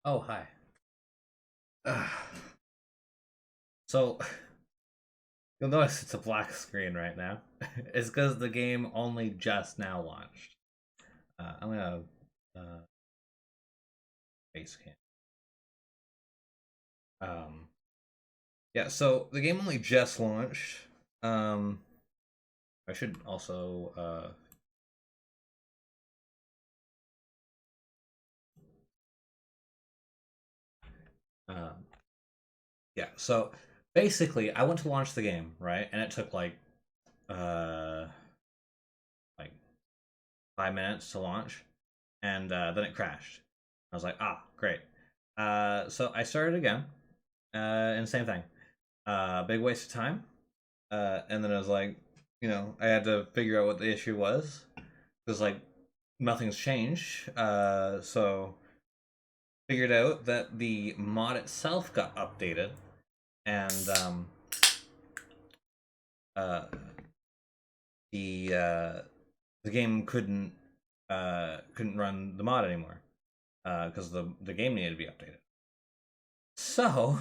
Oh, hi. So, you'll notice it's a black screen right now. It's because the game only just now launched. I'm gonna uh, face cam. Um, yeah, so the game only just launched. Um, I should also um, yeah. So basically, I went to launch the game, right, and it took uh like 5 minutes to launch, and then it crashed. I was like, ah, great. So I started again, and same thing. Big waste of time. And then I was like, I had to figure out what the issue was because nothing's changed. So figured out that the mod itself got updated, and uh, the game couldn't run the mod anymore because the game needed to be updated. So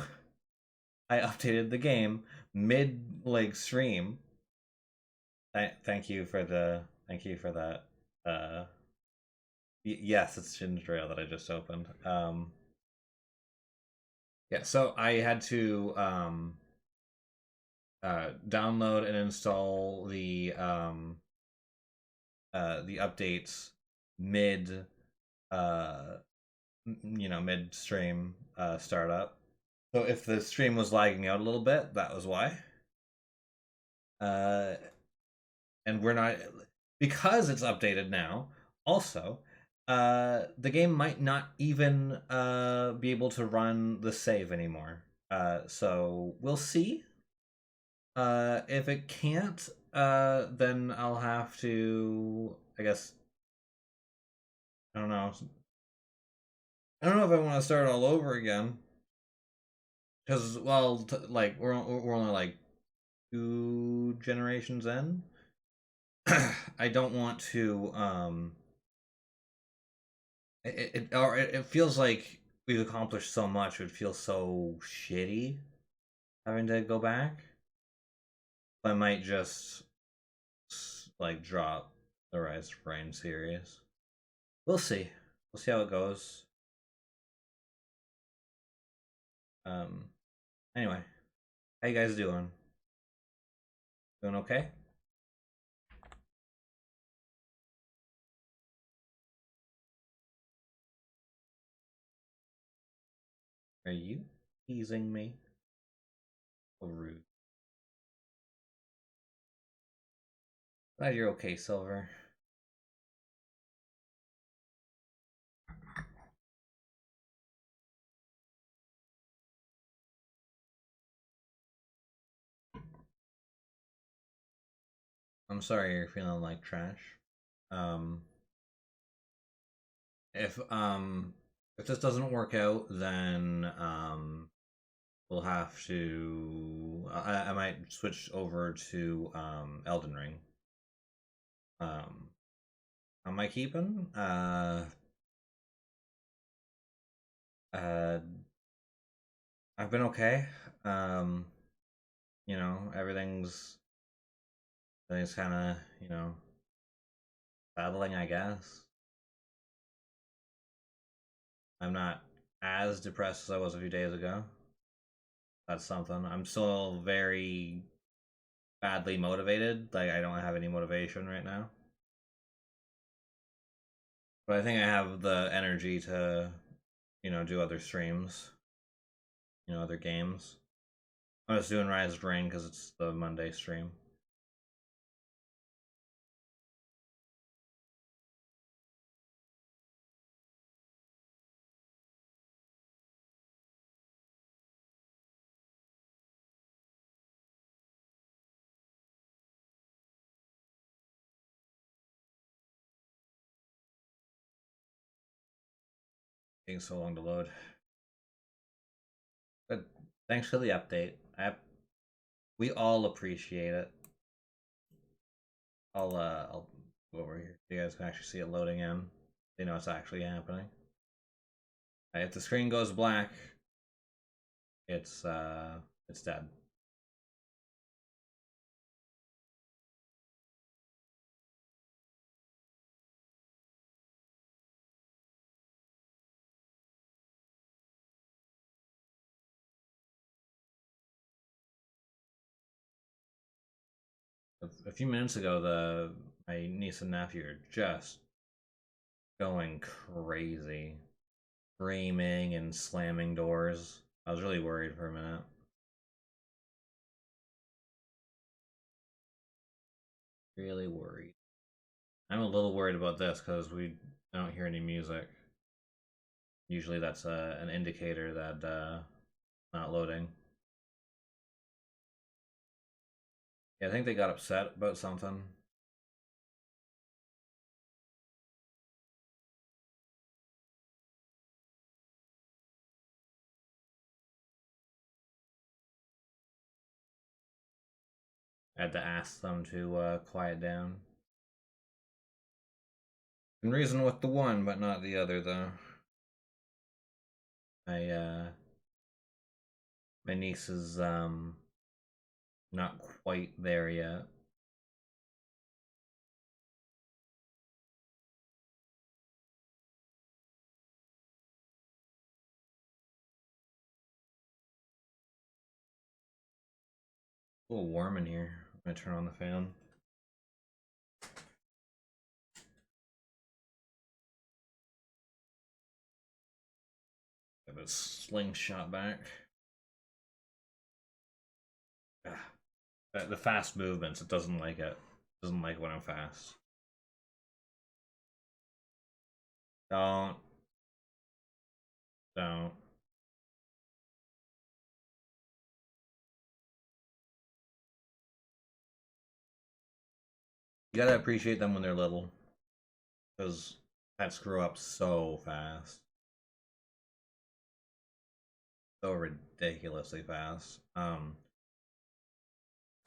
I updated the game mid stream. Thank you for that. Uh, yes, it's ginger ale that I just opened. Yeah, so I had to download and install the updates mid uh, mid stream startup. So if the stream was lagging out a little bit, that was why. Uh, and we're not because it's updated now. Also, the game might not even be able to run the save anymore. So we'll see. If it can't, then I'll have to. I guess I don't know. I don't know if I want to start all over again because we're only like 2 generations in. I don't want to it feels like we've accomplished so much. It would feel so shitty having to go back. I might just drop the Rise of Reyne series. We'll see. We'll see how it goes. Um. Anyway, how you guys doing? Doing okay? Are you teasing me? Oh, rude. Glad you're okay, Silver. I'm sorry you're feeling like trash. Um, if um if this doesn't work out, then we'll have to. I might switch over to Elden Ring. Um, am I keeping? Uh, I've been okay. Um, everything's kind of battling, I guess. I'm not as depressed as I was a few days ago. That's something. I'm still very badly motivated. Like I don't have any motivation right now. But I think I have the energy to, do other streams, other games. I'm just doing Rise of Rain because it's the Monday stream. Taking so long to load. But thanks for the update. We all appreciate it. I'll go over here. You guys can actually see it loading in. You know it's actually happening. If the screen goes black, it's dead. A few minutes ago, my niece and nephew are just going crazy, screaming and slamming doors. I was really worried for a minute. Really worried. I'm a little worried about this because I don't hear any music. Usually that's an indicator that not loading. Yeah, I think they got upset about something. I had to ask them to quiet down. Can reason with the one, but not the other, though. My niece is not quite there yet. A little warm in here. I'm gonna turn on the fan. Have a slingshot back. The fast movements, it doesn't like it. It doesn't like when I'm fast. Don't. Don't. You gotta appreciate them when they're little. Because pets grow up so fast. So ridiculously fast.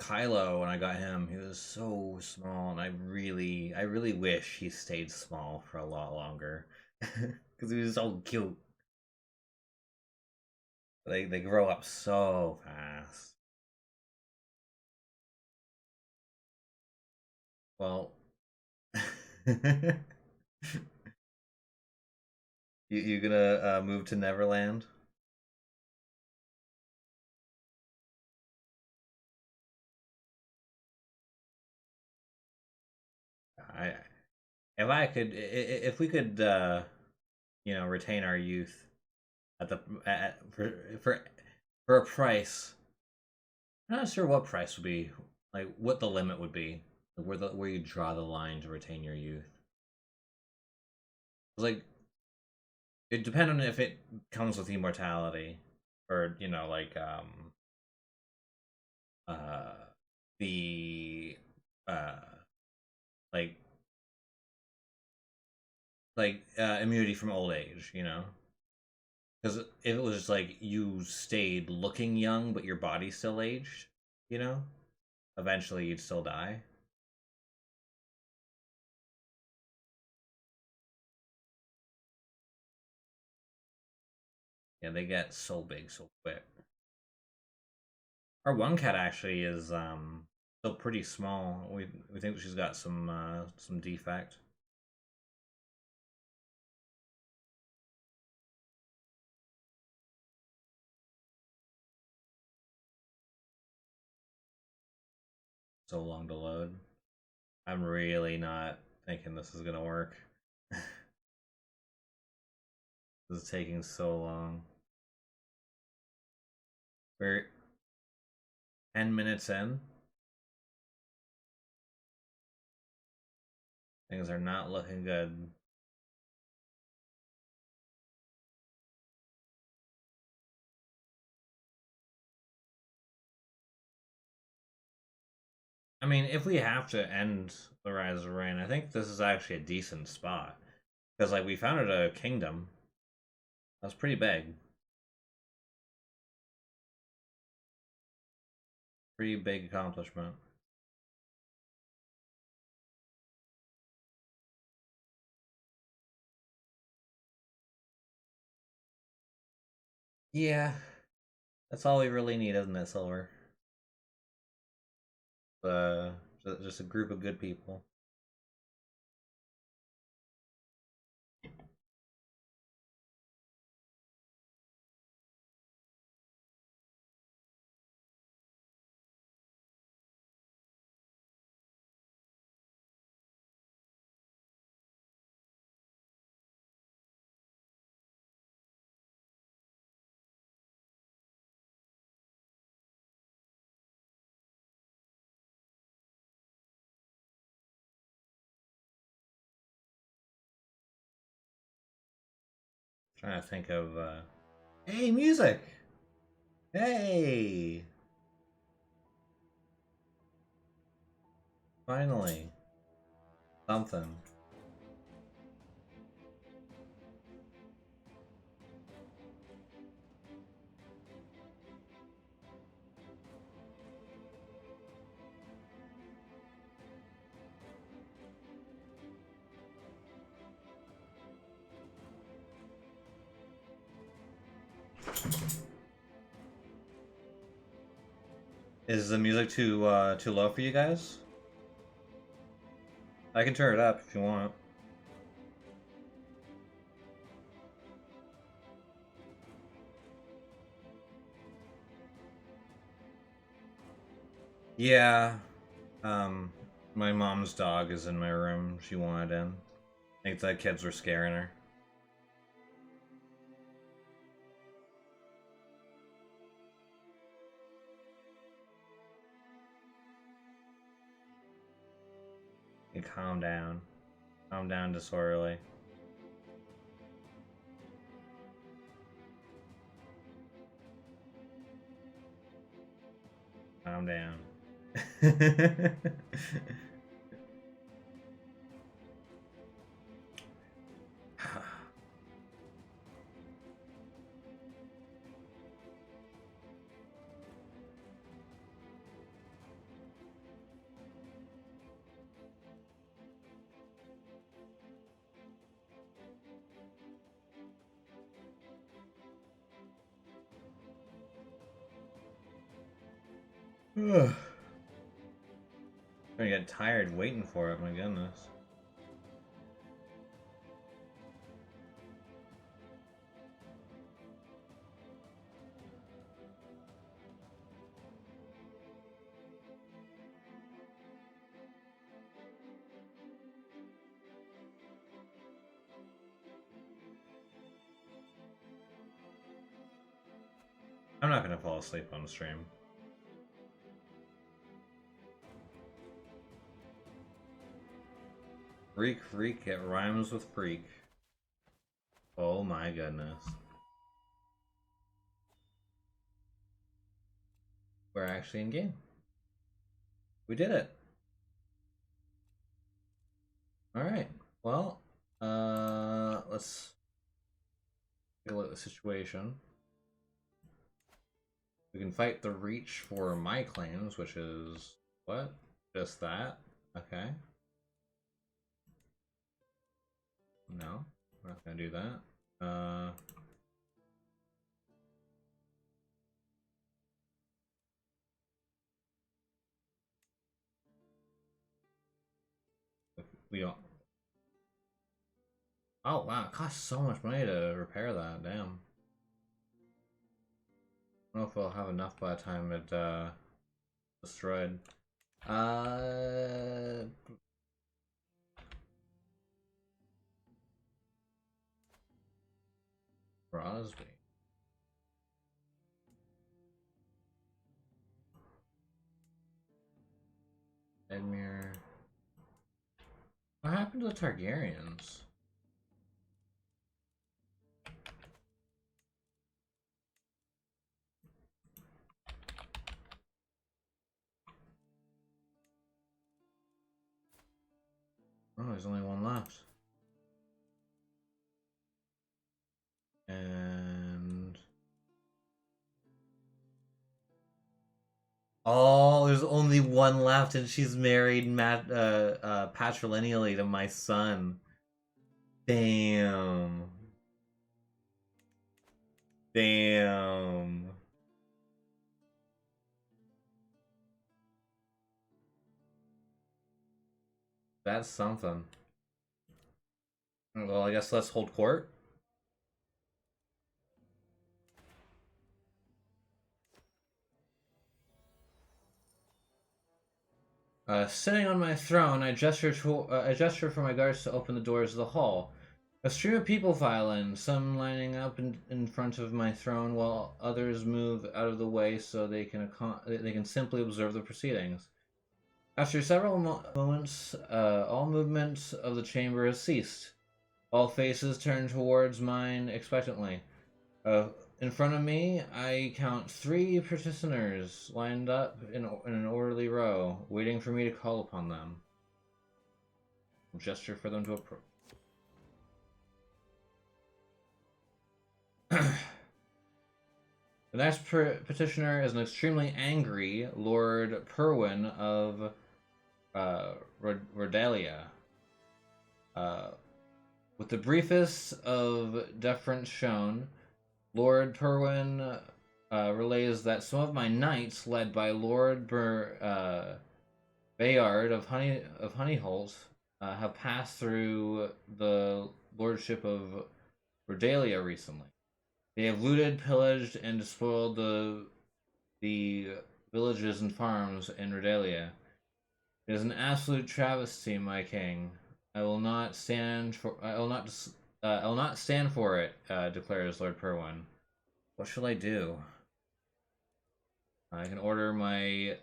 Kylo, when I got him, he was so small, and I really wish he stayed small for a lot longer, because he was so cute. They grow up so fast. Well, you gonna move to Neverland? I if I could if we could retain our youth at the for a price. I'm not sure what price would be, like what the limit would be, where you draw the line to retain your youth. Like it depends on if it comes with immortality, or uh the uh like immunity from old age, because if it was like you stayed looking young but your body still aged, you know, eventually you'd still die. Yeah, they get so big so quick. Our one cat actually is still pretty small. We think she's got some defect. So long to load. I'm really not thinking this is gonna work. This is taking so long. We're 10 minutes in. Things are not looking good. I mean, if we have to end the Rise of Reyne, I think this is actually a decent spot. Because, like, we founded a kingdom. That's pretty big. Pretty big accomplishment. Yeah, that's all we really need, isn't it, Silver? Uh, just a group of good people. Trying to think of hey, music. Hey, finally something. Is the music too low for you guys? I can turn it up if you want. Yeah. Um, my mom's dog is in my room. She wanted in. I think the kids were scaring her. You calm down. Calm down, disorderly. Calm down. I'm gonna get tired waiting for it, my goodness. I'm not gonna fall asleep on the stream. Freak, freak, it rhymes with freak. Oh my goodness. We're actually in game. We did it. Alright. Well, let's take a look at the situation. We can fight the reach for my claims, which is what? Just that? Okay. No, we're not gonna do that. We don't. Oh wow, it costs so much money to repair that. Damn. I don't know if we'll have enough by the time it destroyed. Uh, Crosby. Edmure. What happened to the Targaryens? Oh, there's only one left. And oh, there's only one left, and she's married patrilineally to my son. Damn. Damn. That's something. Well, I guess let's hold court. Sitting on my throne, I gesture for my guards to open the doors of the hall. A stream of people file in, some lining up in front of my throne, while others move out of the way so they can simply observe the proceedings. After several moments, all movement of the chamber has ceased. All faces turn towards mine expectantly. Uh, in front of me, I count 3 petitioners lined up in an orderly row, waiting for me to call upon them. I'll gesture for them to approach. The next petitioner is an extremely angry Lord Perwin of Rodalia. With the briefest of deference shown, Lord Perwin relays that some of my knights, led by Lord Bayard of Honeyholt, have passed through the lordship of Rodalia recently. They have looted, pillaged, and despoiled the villages and farms in Rodalia. It is an absolute travesty, my king. I will not stand for. I will not stand for it. Declares Lord Perwin. What shall I do? I can order my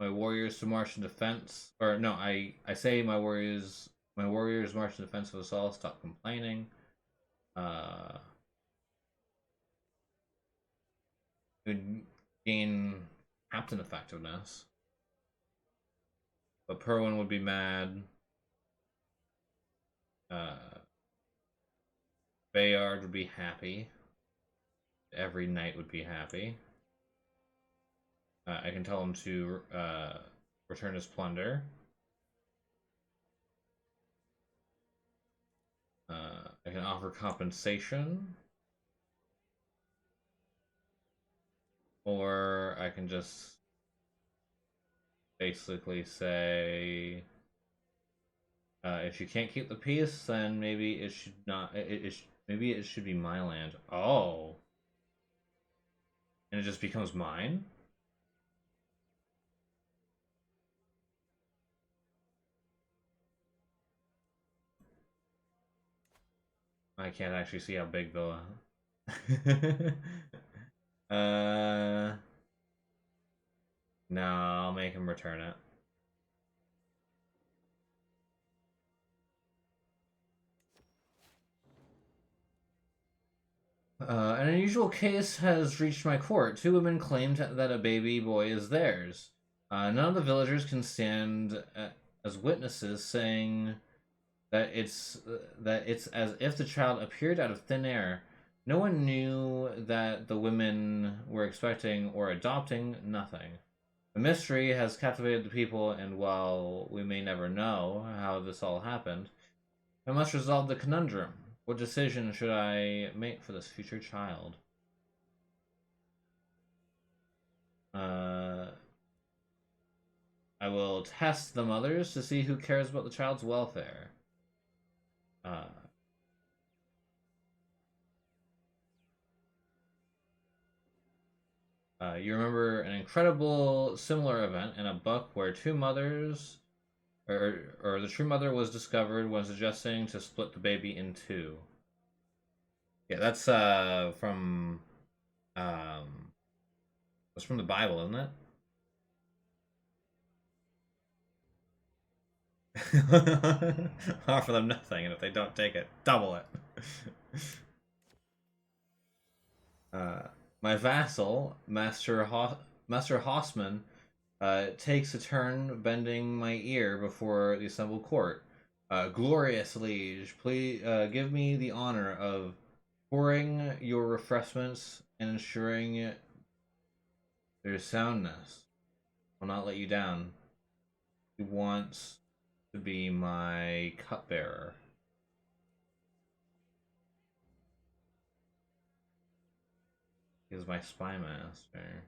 warriors to march in defense. Or no, I say my warriors march in defense of us all. Stop complaining. Would gain captain effectiveness. But Perwin would be mad. Bayard would be happy. Every knight would be happy. I can tell him to return his plunder. I can offer compensation. Or I can just basically say, if you can't keep the peace, then maybe it should not. Maybe it should be my land. Oh, and it just becomes mine. I can't actually see how big the. No, I'll make him return it. An unusual case has reached my court. 2 women claimed that a baby boy is theirs. None of the villagers can stand as witnesses, saying that it's as if the child appeared out of thin air. No one knew that the women were expecting or adopting nothing. The mystery has captivated the people, and while we may never know how this all happened, I must resolve the conundrum. What decision should I make for this future child? I will test the mothers to see who cares about the child's welfare. Uh, you remember an incredible similar event in a book where 2 mothers, or the true mother was discovered when suggesting to split the baby in 2. Yeah, that's um, that's from the Bible, isn't it? Offer them nothing, and if they don't take it, double it. My vassal, Master Hossman, takes a turn bending my ear before the assembled court. Glorious liege, please give me the honor of pouring your refreshments and ensuring their soundness. I'll not let you down. He wants to be my cupbearer. He's my spy master.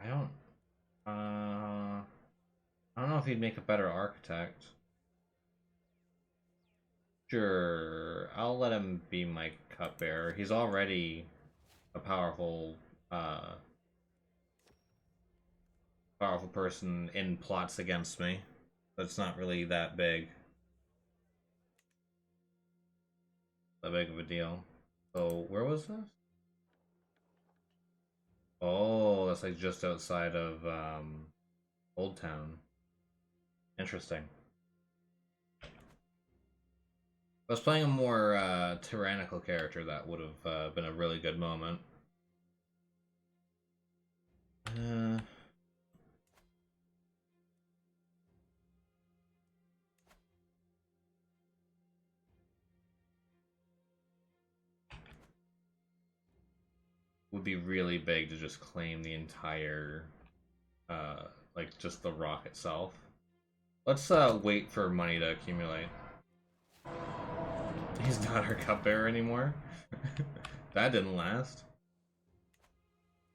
I don't. I don't know if he'd make a better architect. Sure, I'll let him be my cupbearer. He's already a uh, powerful person in plots against me. So it's not really that big of a deal. So where was this? Oh, that's like just outside of Old Town. Interesting. If I was playing a more tyrannical character, that would have been a really good moment. Uh, would be really big to just claim the entire, like just the rock itself. Let's wait for money to accumulate. He's not our cupbearer anymore. That didn't last.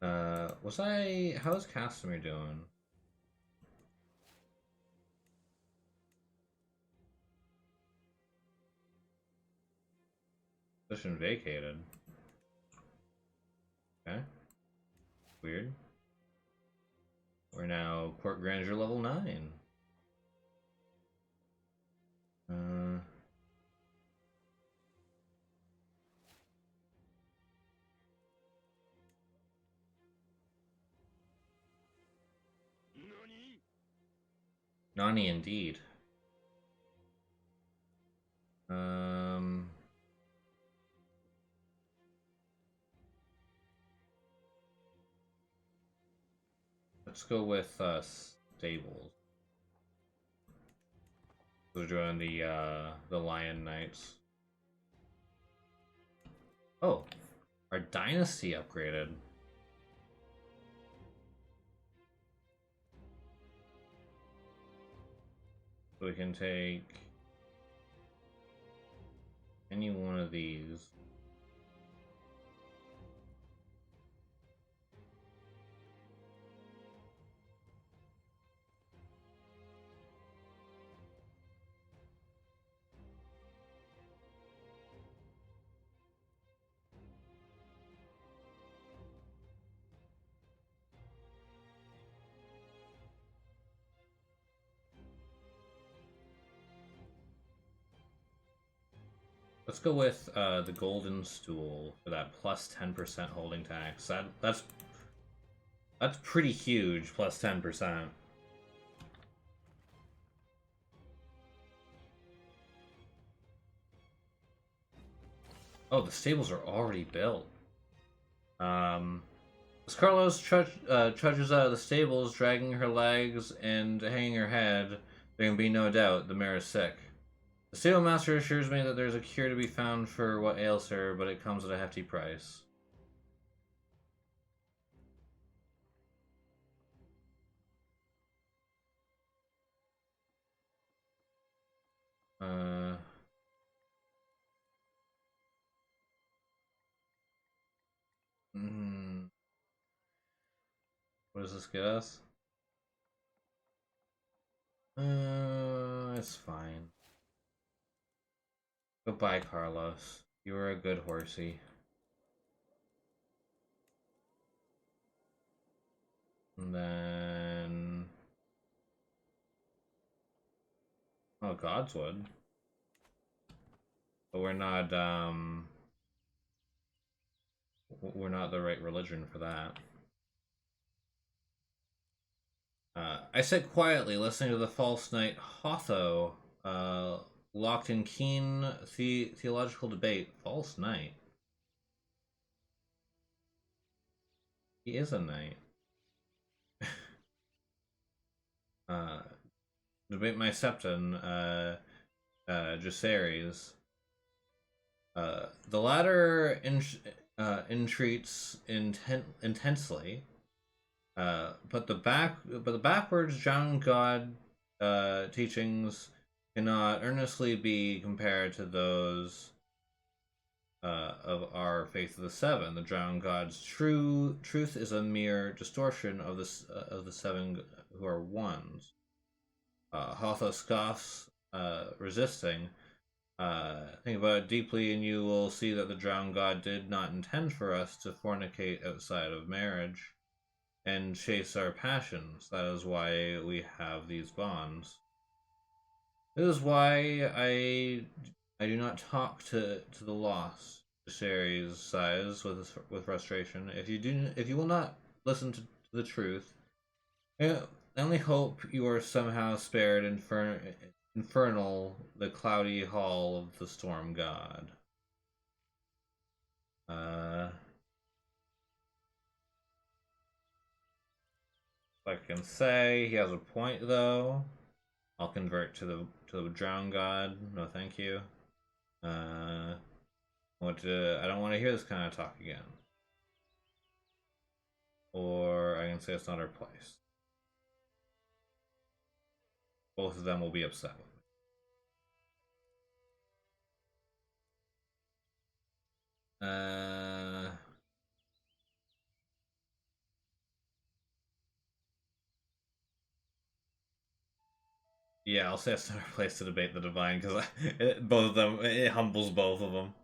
How's Castamere doing? Position vacated. Okay. Weird. We're now Court Grandeur level 9. Uh, Nani indeed. Um, let's go with stables. We're doing the Lion Knights. Oh, our dynasty upgraded. So we can take any one of these. Let's go with the golden stool for that plus 10% holding tax. That's pretty huge, plus 10%. Oh, the stables are already built. As Carlos trudges out of the stables, dragging her legs and hanging her head, there can be no doubt the mare is sick. The stable master assures me that there's a cure to be found for what ails her, but it comes at a hefty price. Uh, mm, what does this get us? It's fine. Goodbye, Carlos. You were a good horsey. And then... Oh, Godswood. But we're not the right religion for that. I sit quietly listening to the false knight Hotho, locked in keen theological debate. False knight? He is a knight. Debate my septon, Jaceres. The latter entreats intensely, but the backwards John God teachings cannot earnestly be compared to those of our faith of the seven. The drowned god's truth is a mere distortion of the seven who are ones. Hotho scoffs, resisting. Think about it deeply, and you will see that the drowned god did not intend for us to fornicate outside of marriage and chase our passions. That is why we have these bonds. This is why I do not talk to the lost. Sherry sighs with frustration. If you will not listen to the truth, I only hope you are somehow spared infernal the cloudy hall of the storm god. Uh, I can say he has a point though. I'll convert to the drown god. No, thank you. Uh, I don't want to hear this kind of talk again. Or I can say it's not our place. Both of them will be upset with me. Yeah, I'll say it's not our place to debate the divine because both of them, it humbles both of them.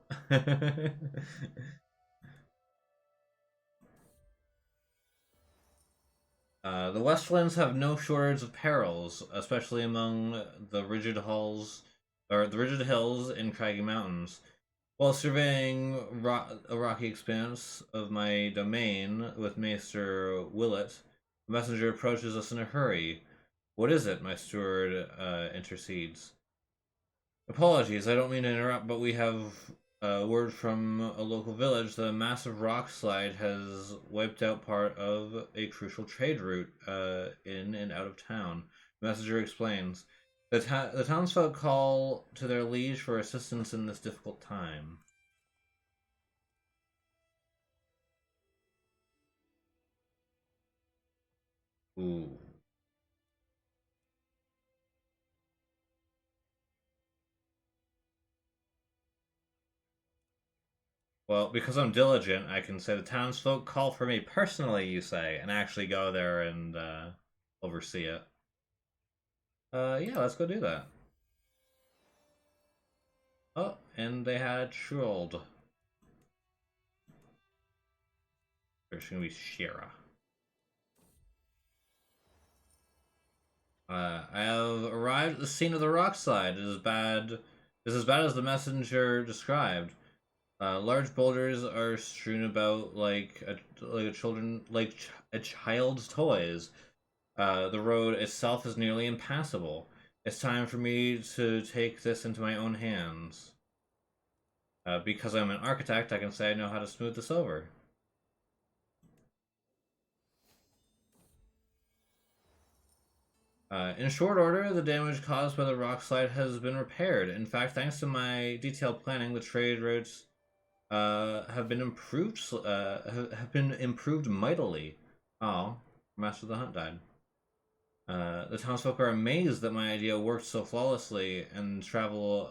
The Westlands have no shortage of perils, especially among the rigid hills and craggy mountains. While surveying a rocky expanse of my domain with Maester Willett, a messenger approaches us in a hurry. What is it? My steward intercedes. Apologies, I don't mean to interrupt, but we have word from a local village that a massive rock slide has wiped out part of a crucial trade route in and out of town. The messenger explains. The townsfolk call to their liege for assistance in this difficult time. Ooh. Well, because I'm diligent, I can say the townsfolk call for me personally, you say, and actually go there and oversee it. Yeah, let's go do that. Oh, and they had Trolled. There's gonna be Shira. I have arrived at the scene of the rock slide. It is bad. It is as bad as the messenger described. Large boulders are strewn about like a child's toys. The road itself is nearly impassable. It's time for me to take this into my own hands. Because I'm an architect, I can say I know how to smooth this over. In short order, the damage caused by the rock slide has been repaired. In fact, thanks to my detailed planning, the trade routes have been improved. Have been improved mightily. Oh, Master of the Hunt died. The townsfolk are amazed that my idea worked so flawlessly, and travel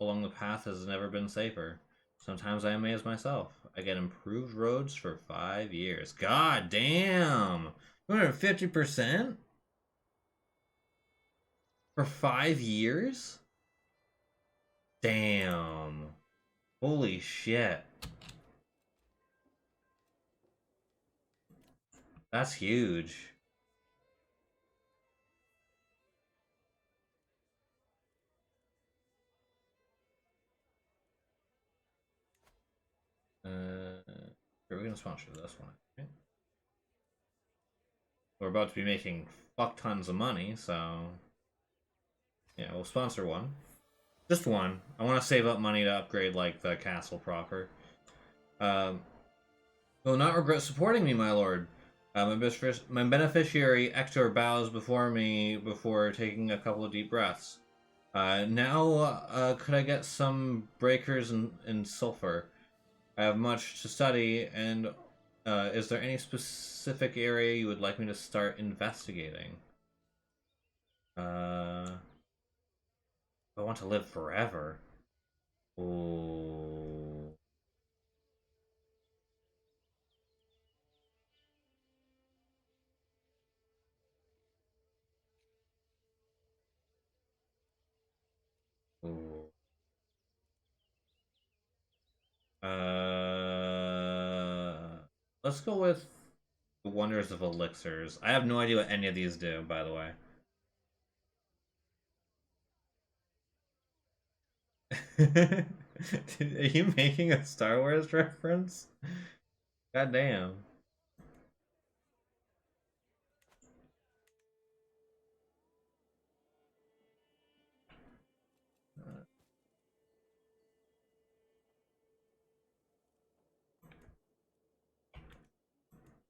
along the path has never been safer. Sometimes I amaze myself. I get improved roads for 5 years. God damn! 250%? For 5 years? Damn. Holy shit. That's huge. We're gonna sponsor this one. Right? We're about to be making fuck tons of money, so yeah, we'll sponsor one. Just one. I want to save up money to upgrade like the castle proper. Um, will not regret supporting me, my lord. My beneficiary Ector bows before me before taking a couple of deep breaths. Now, could I get some breakers and sulfur? I have much to study, and is there any specific area you would like me to start investigating? Uh, I want to live forever. Ooh. Ooh. Let's go with the Wonders of Elixirs. I have no idea what any of these do, by the way. Are you making a Star Wars reference? God damn.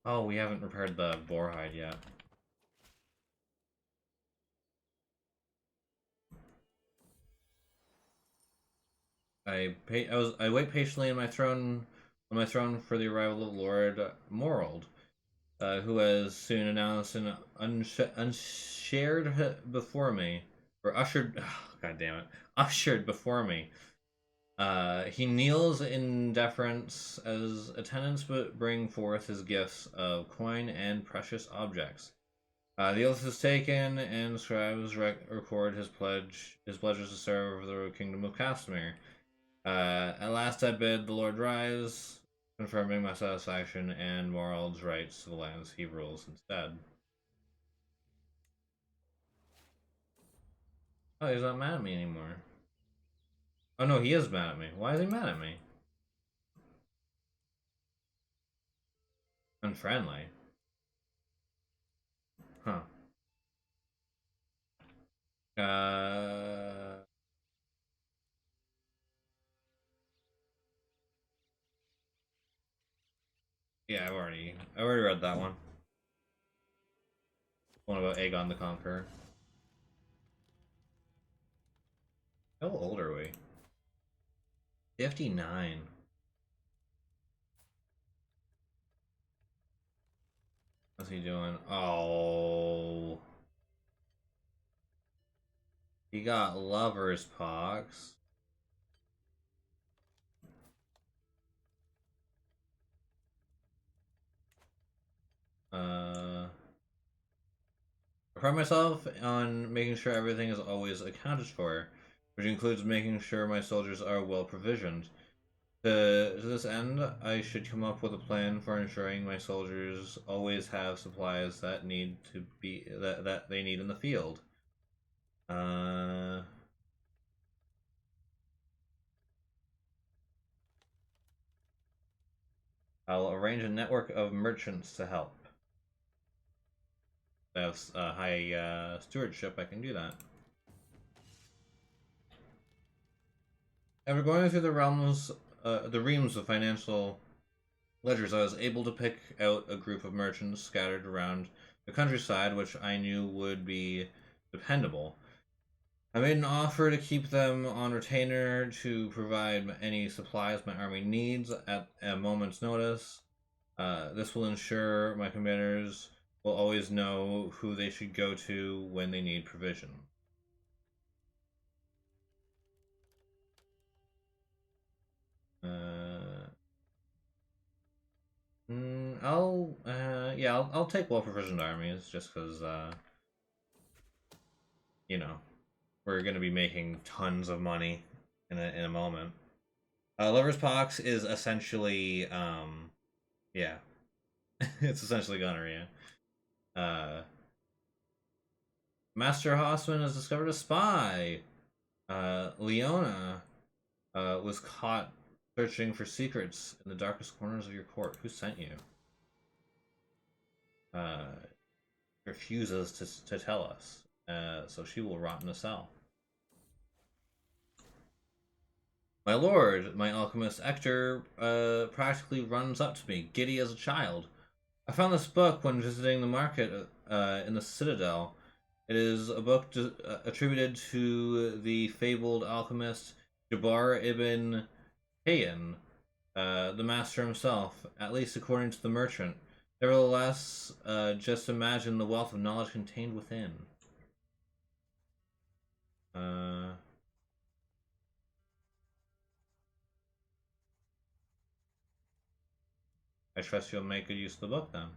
Oh, we haven't repaired the boar hide yet. I wait patiently on my throne for the arrival of Lord Morold, who has soon announced and unshared before me, or ushered. Oh, God damn it, ushered before me. He kneels in deference as attendants bring forth his gifts of coin and precious objects. The oath is taken, and scribes record his pledges to serve the kingdom of Castamere. At last I bid the Lord rise, confirming my satisfaction and Morald's rights to the lands he rules instead. Oh, he's not mad at me anymore. Oh no, he is mad at me. Why is he mad at me? Unfriendly. Huh. Uh... Yeah, I've already read that one. One about Aegon the Conqueror. How old are we? 59. What's he doing? Oh. He got lover's pox. I pride myself on making sure everything is always accounted for, which includes making sure my soldiers are well provisioned. To this end, I should come up with a plan for ensuring my soldiers always have supplies that they need in the field. Uh, I'll arrange a network of merchants to help. If I have high stewardship, I can do that. After going through the reams of financial ledgers, I was able to pick out a group of merchants scattered around the countryside, which I knew would be dependable. I made an offer to keep them on retainer to provide any supplies my army needs at a moment's notice. This will ensure my commanders will always know who they should go to when they need provision. Uh, I'll take well provisioned armies just because, you know, we're going to be making tons of money in a moment. Lover's Pox is essentially, yeah, it's essentially gonorrhea. Master Hossman has discovered a spy. Leona was caught searching for secrets in the darkest corners of your court. Who sent you? Uh, refuses to tell us. So she will rot in a cell. My lord, my alchemist Ector practically runs up to me, giddy as a child. I found this book when visiting the market in the Citadel. It is a book attributed to the fabled alchemist Jabbar ibn Hayyan, the master himself, at least according to the merchant. Nevertheless, just imagine the wealth of knowledge contained within. I trust you'll make good use of the book then.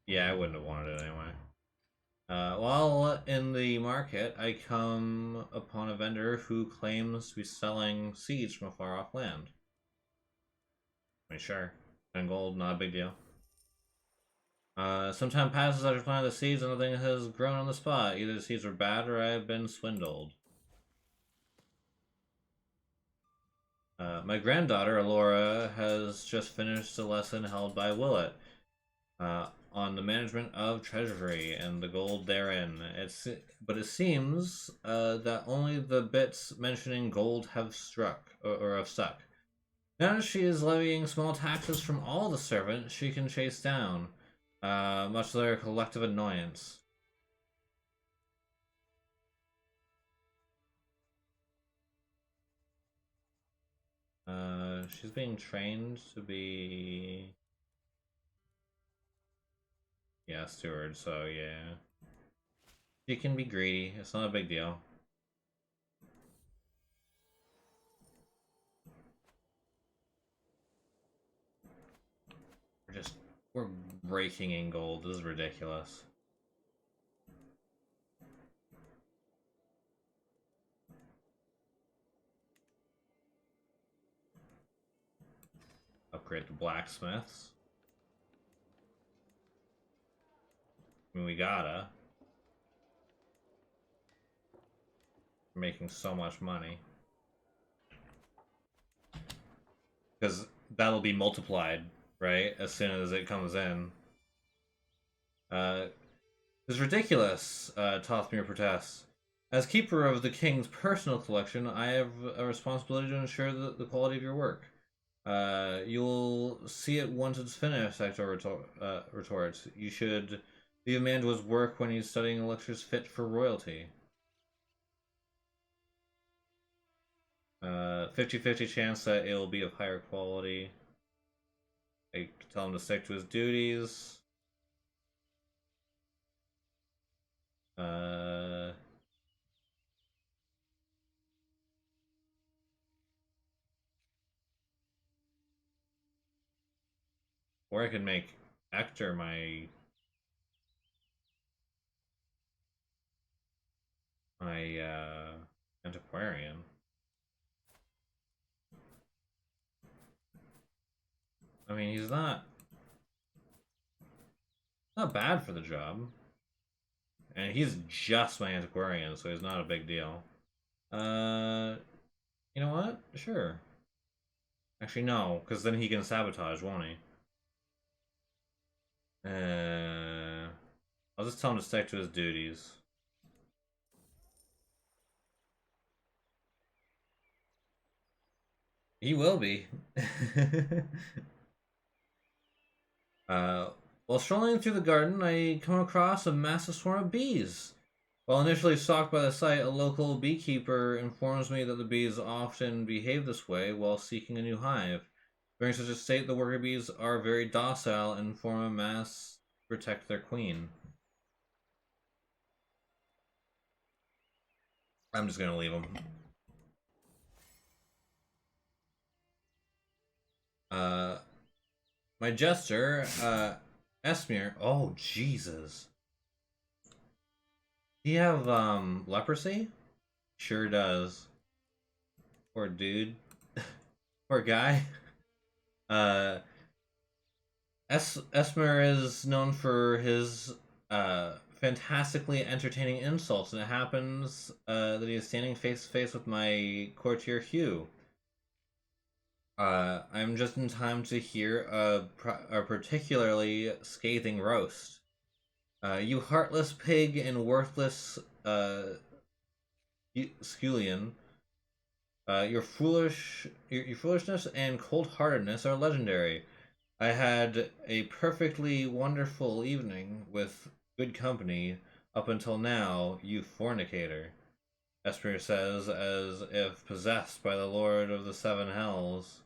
Yeah, I wouldn't have wanted it anyway. While in the market, I come upon a vendor who claims to be selling seeds from a far-off land. I mean, sure. 10 gold, not a big deal. Some time passes after planting the seeds and nothing has grown on the spot. Either the seeds are bad or I have been swindled. My granddaughter, Alora, has just finished a lesson held by Willett on the management of treasury and the gold therein. But it seems that only the bits mentioning gold have struck, or have stuck. Now that she is levying small taxes from all the servants she can chase down, much to their collective annoyance. She's being trained to be... Yeah, steward, so yeah. She can be greedy, it's not a big deal. We're raking in gold, this is ridiculous. Upgrade the blacksmiths. I mean, we gotta. We're making so much money. Because that'll be multiplied, right? As soon as it comes in. It's ridiculous, Tothmere protests. As keeper of the king's personal collection, I have a responsibility to ensure the quality of your work. You'll see it once it's finished, Hector retorts. You should leave a man to his work when he's studying lectures fit for royalty. 50-50 chance that it'll be of higher quality. I tell him to stick to his duties. Or I could make Hector my antiquarian. I mean, he's not bad for the job. And he's just my antiquarian, so he's not a big deal. You know what? Sure. Actually, no, because then he can sabotage, won't he? I'll just tell him to stick to his duties. He will be. While strolling through the garden, I come across a massive swarm of bees. While initially shocked by the sight, a local beekeeper informs me that the bees often behave this way while seeking a new hive. During such a state, the worker bees are very docile and form a mass to protect their queen. I'm just gonna leave them. My jester, Esmir. Oh, Jesus. Do you have, leprosy? Sure does. Poor dude. Poor guy. Esmer is known for his, fantastically entertaining insults, and it happens, that he is standing face to face with my courtier Hugh. I'm just in time to hear a particularly scathing roast. You heartless pig and worthless scullion. Your foolishness and cold-heartedness are legendary. I had a perfectly wonderful evening with good company up until now, you fornicator. Esper says, as if possessed by the Lord of the Seven Hells.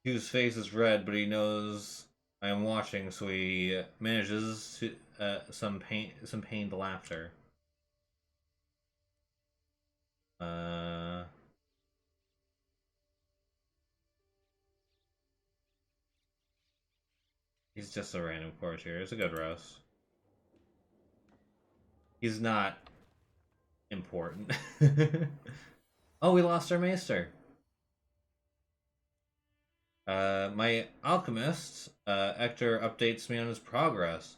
Hugh's face is red, but he knows I am watching, so he manages to some pained laughter. Uh, he's just a random courtier. It's a good roast. He's not important. Oh, we lost our maester. My alchemist, Ector, updates me on his progress,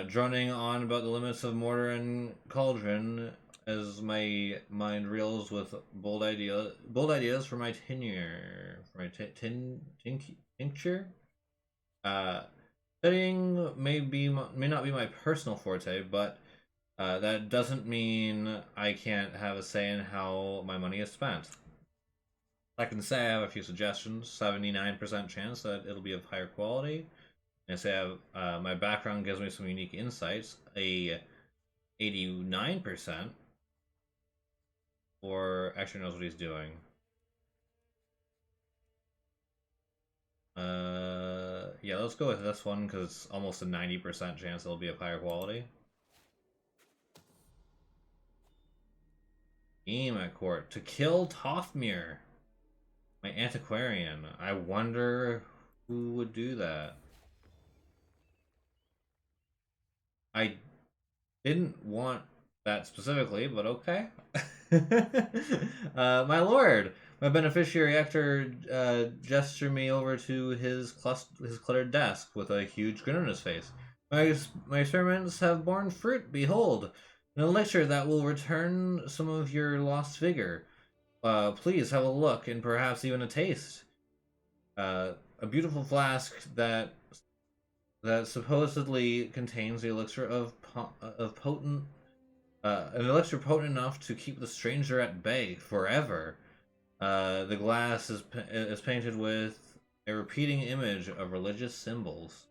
droning on about the limits of mortar and cauldron as my mind reels with bold ideas for my tenure, for my tincture. Uh, Studying may not be my personal forte, but that doesn't mean I can't have a say in how my money is spent. I can say I have a few suggestions. 79% chance that it'll be of higher quality. And say my background gives me some unique insights. A 89%, or actually knows what he's doing. Yeah, let's go with this one because it's almost a 90% chance it'll be of higher quality. Aim at court to kill Tothmere, my antiquarian. I wonder who would do that. I didn't want that specifically, but okay. My lord, my beneficiary actor gestured me over to his cluttered desk with a huge grin on his face. My experiments have borne fruit. Behold, an elixir that will return some of your lost vigor. Please have a look and perhaps even a taste. A beautiful flask that supposedly contains the elixir of potent an elixir potent enough to keep the stranger at bay forever. The glass is painted with a repeating image of religious symbols.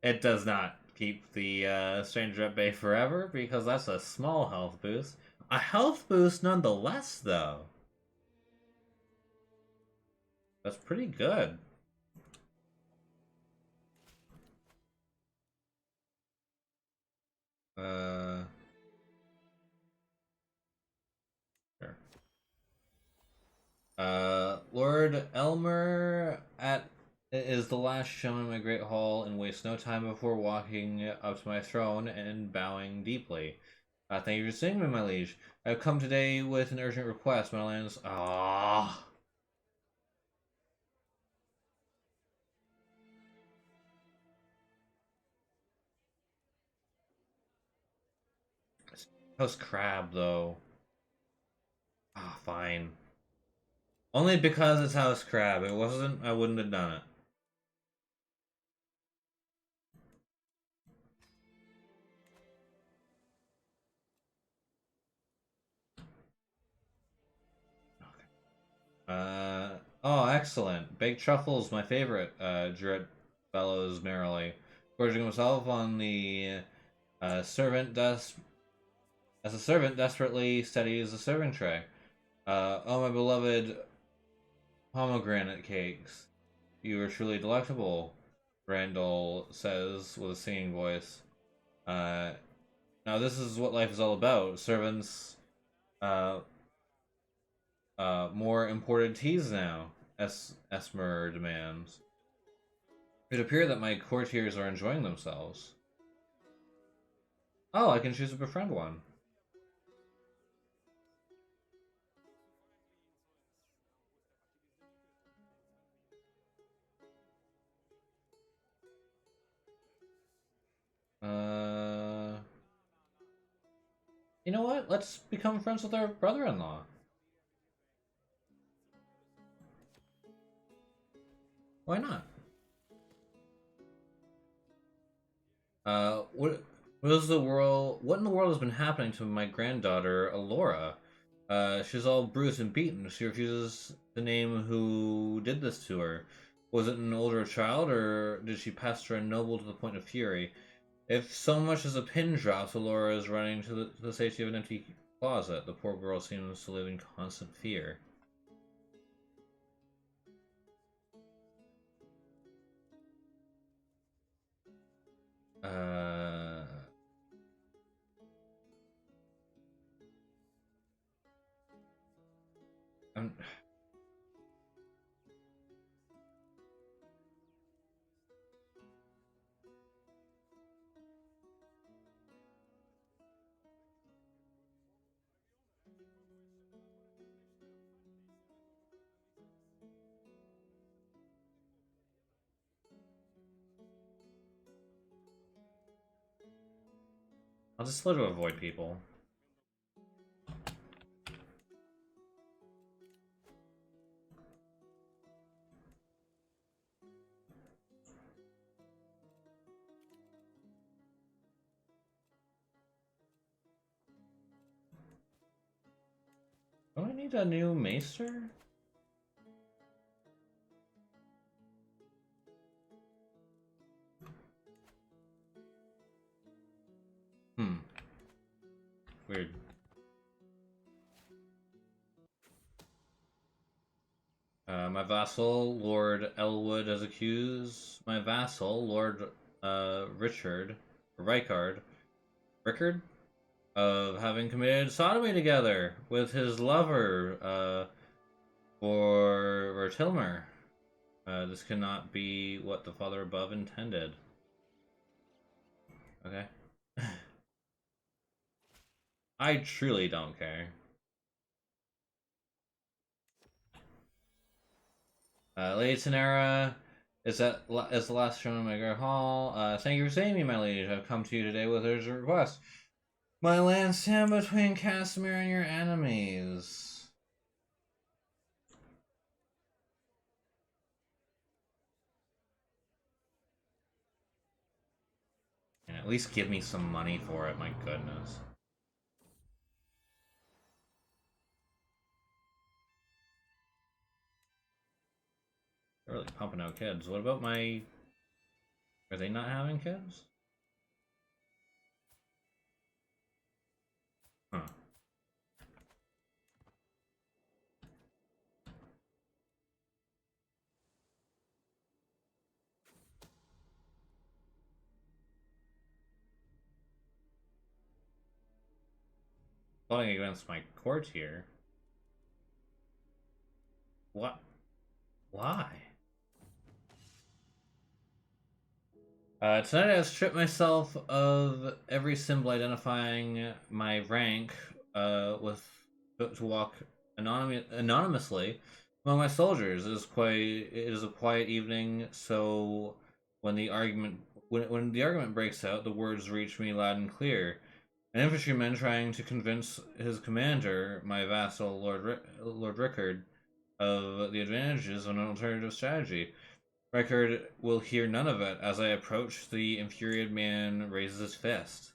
It does not keep the stranger at bay forever because that's a small health boost. A health boost nonetheless, though. That's pretty good. Uh, sure. Lord Elmer at is the last shown in my great hall and wastes no time before walking up to my throne and bowing deeply. Thank you for seeing me, my liege. I've come today with an urgent request. My lands. Ah. House Crab, though. Ah, fine. Only because it's House Crab. It wasn't, I wouldn't have done it. Oh, excellent. Baked truffles, my favorite. Druid bellows merrily, gorging himself on the servant as the servant desperately steadies the serving tray. Oh, my beloved pomegranate cakes. You are truly delectable, Randall says with a singing voice. Uh, Now, this is what life is all about. Servants, uh, more imported teas now, Esmer demands. It appears that my courtiers are enjoying themselves. Oh, I can choose to befriend one. Uh, you know what? Let's become friends with our brother-in-law. Why not? What is the world? What in the world has been happening to my granddaughter, Alora? She's all bruised and beaten. She refuses to name who did this to her. Was it an older child, or did she pester a noble to the point of fury? If so much as a pin drops, Alora is running to the safety of an empty closet. The poor girl seems to live in constant fear. Uh, I'll just slow to avoid people. Do I need a new maester? Weird. My vassal, Lord Elwood, has accused my vassal, Lord Rickard, of having committed sodomy together with his lover, for Vertilmer. This cannot be what the Father above intended. Okay. I truly don't care. Lady Tenera is the last shown in my great hall. Thank you for saving me, my liege. I've come to you today with urgent request. My land stand between Castamere and your enemies. And at least give me some money for it, my goodness. They're really pumping out kids. What about my... Are they not having kids? Huh. Plotting against my court here. What? Why? Tonight I stripped myself of every symbol identifying my rank, to walk anonymously among my soldiers. It is a quiet evening, so when the argument breaks out, the words reach me loud and clear. An infantryman trying to convince his commander, my vassal Lord Rickard, of the advantages of an alternative strategy. Rickard will hear none of it. As I approach, the infuriated man raises his fist.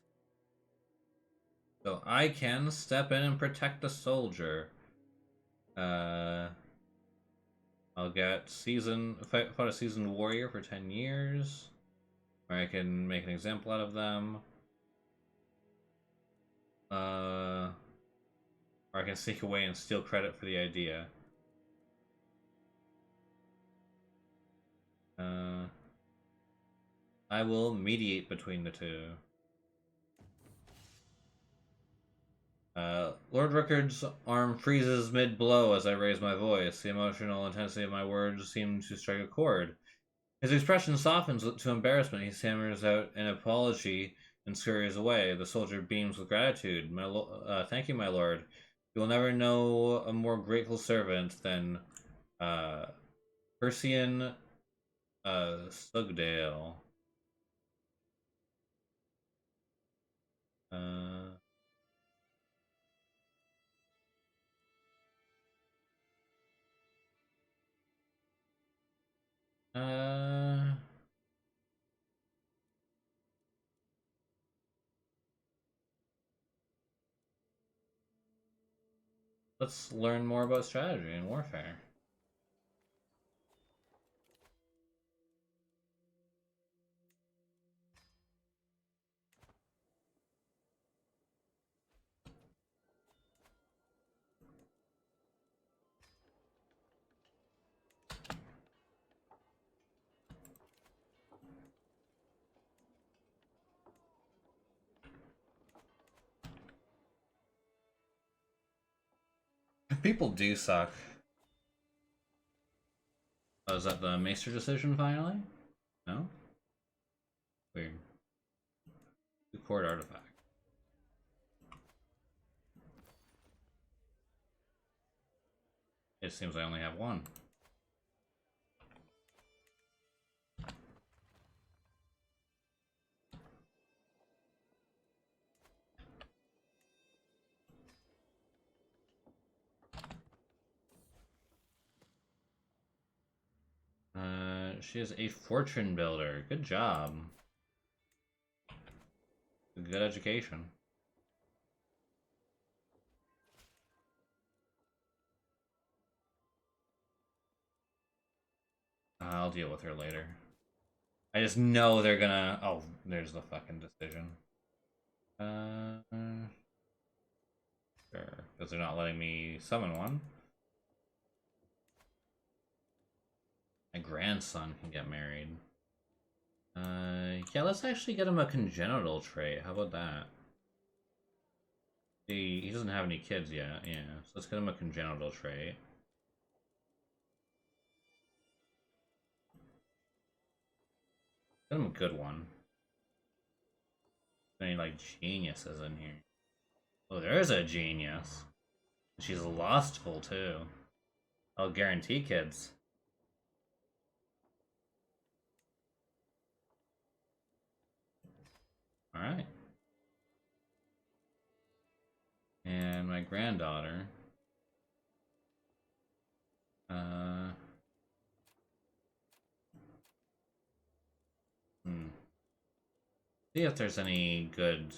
So I can step in and protect the soldier. I'll get fought a seasoned warrior for 10 years. Or I can make an example out of them. Or I can sneak away and steal credit for the idea. I will mediate between the two. Lord Rickard's arm freezes mid-blow as I raise my voice. The emotional intensity of my words seems to strike a chord. His expression softens to embarrassment. He stammers out an apology and scurries away. The soldier beams with gratitude. Thank you, my lord. You will never know a more grateful servant than Persian Sugdale. Let's learn more about strategy and warfare. People do suck. Oh, is that the Maester decision finally? No? Weird. The court artifact. It seems I only have one. She is a fortune builder. Good job. Good education. I'll deal with her later. I just know they're gonna... Oh, there's the fucking decision. Sure. Because they're not letting me summon one. My grandson can get married. Yeah, let's actually get him a congenital trait. How about that? He doesn't have any kids yet, yeah. So let's get him a congenital trait. Get him a good one. Any, like, geniuses in here. Oh, there's a genius. She's lustful, too. I'll guarantee kids. Alright. And my granddaughter. See if there's any good...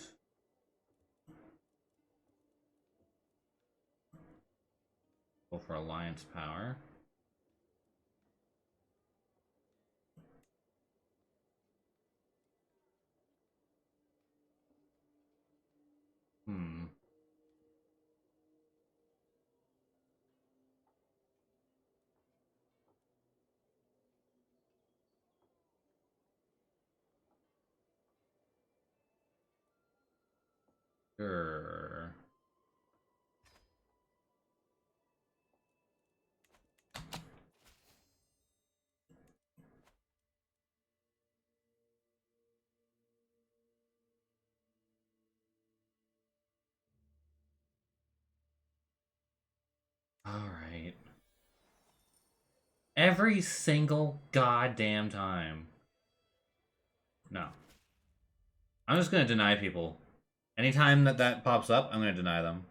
Go for alliance power. Sure. Alright. Every single goddamn time. No. I'm just gonna deny people. Anytime that pops up, I'm gonna deny them.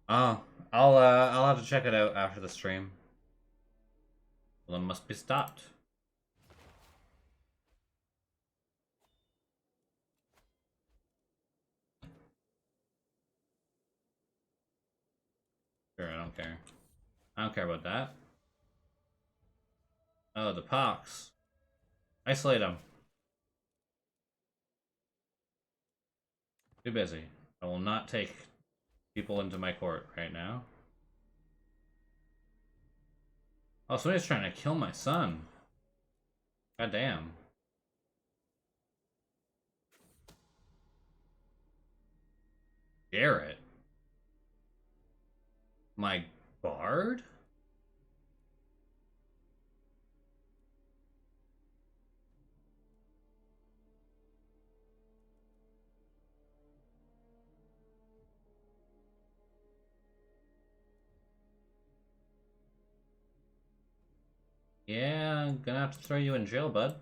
Oh, I'll have to check it out after the stream. Well, it must be stopped. Sure, I don't care. I don't care about that. Oh, the pox. Isolate them. Too busy. I will not take people into my court right now. Oh, somebody's trying to kill my son. God damn. Garrett. My bard? Yeah, I'm gonna have to throw you in jail, bud.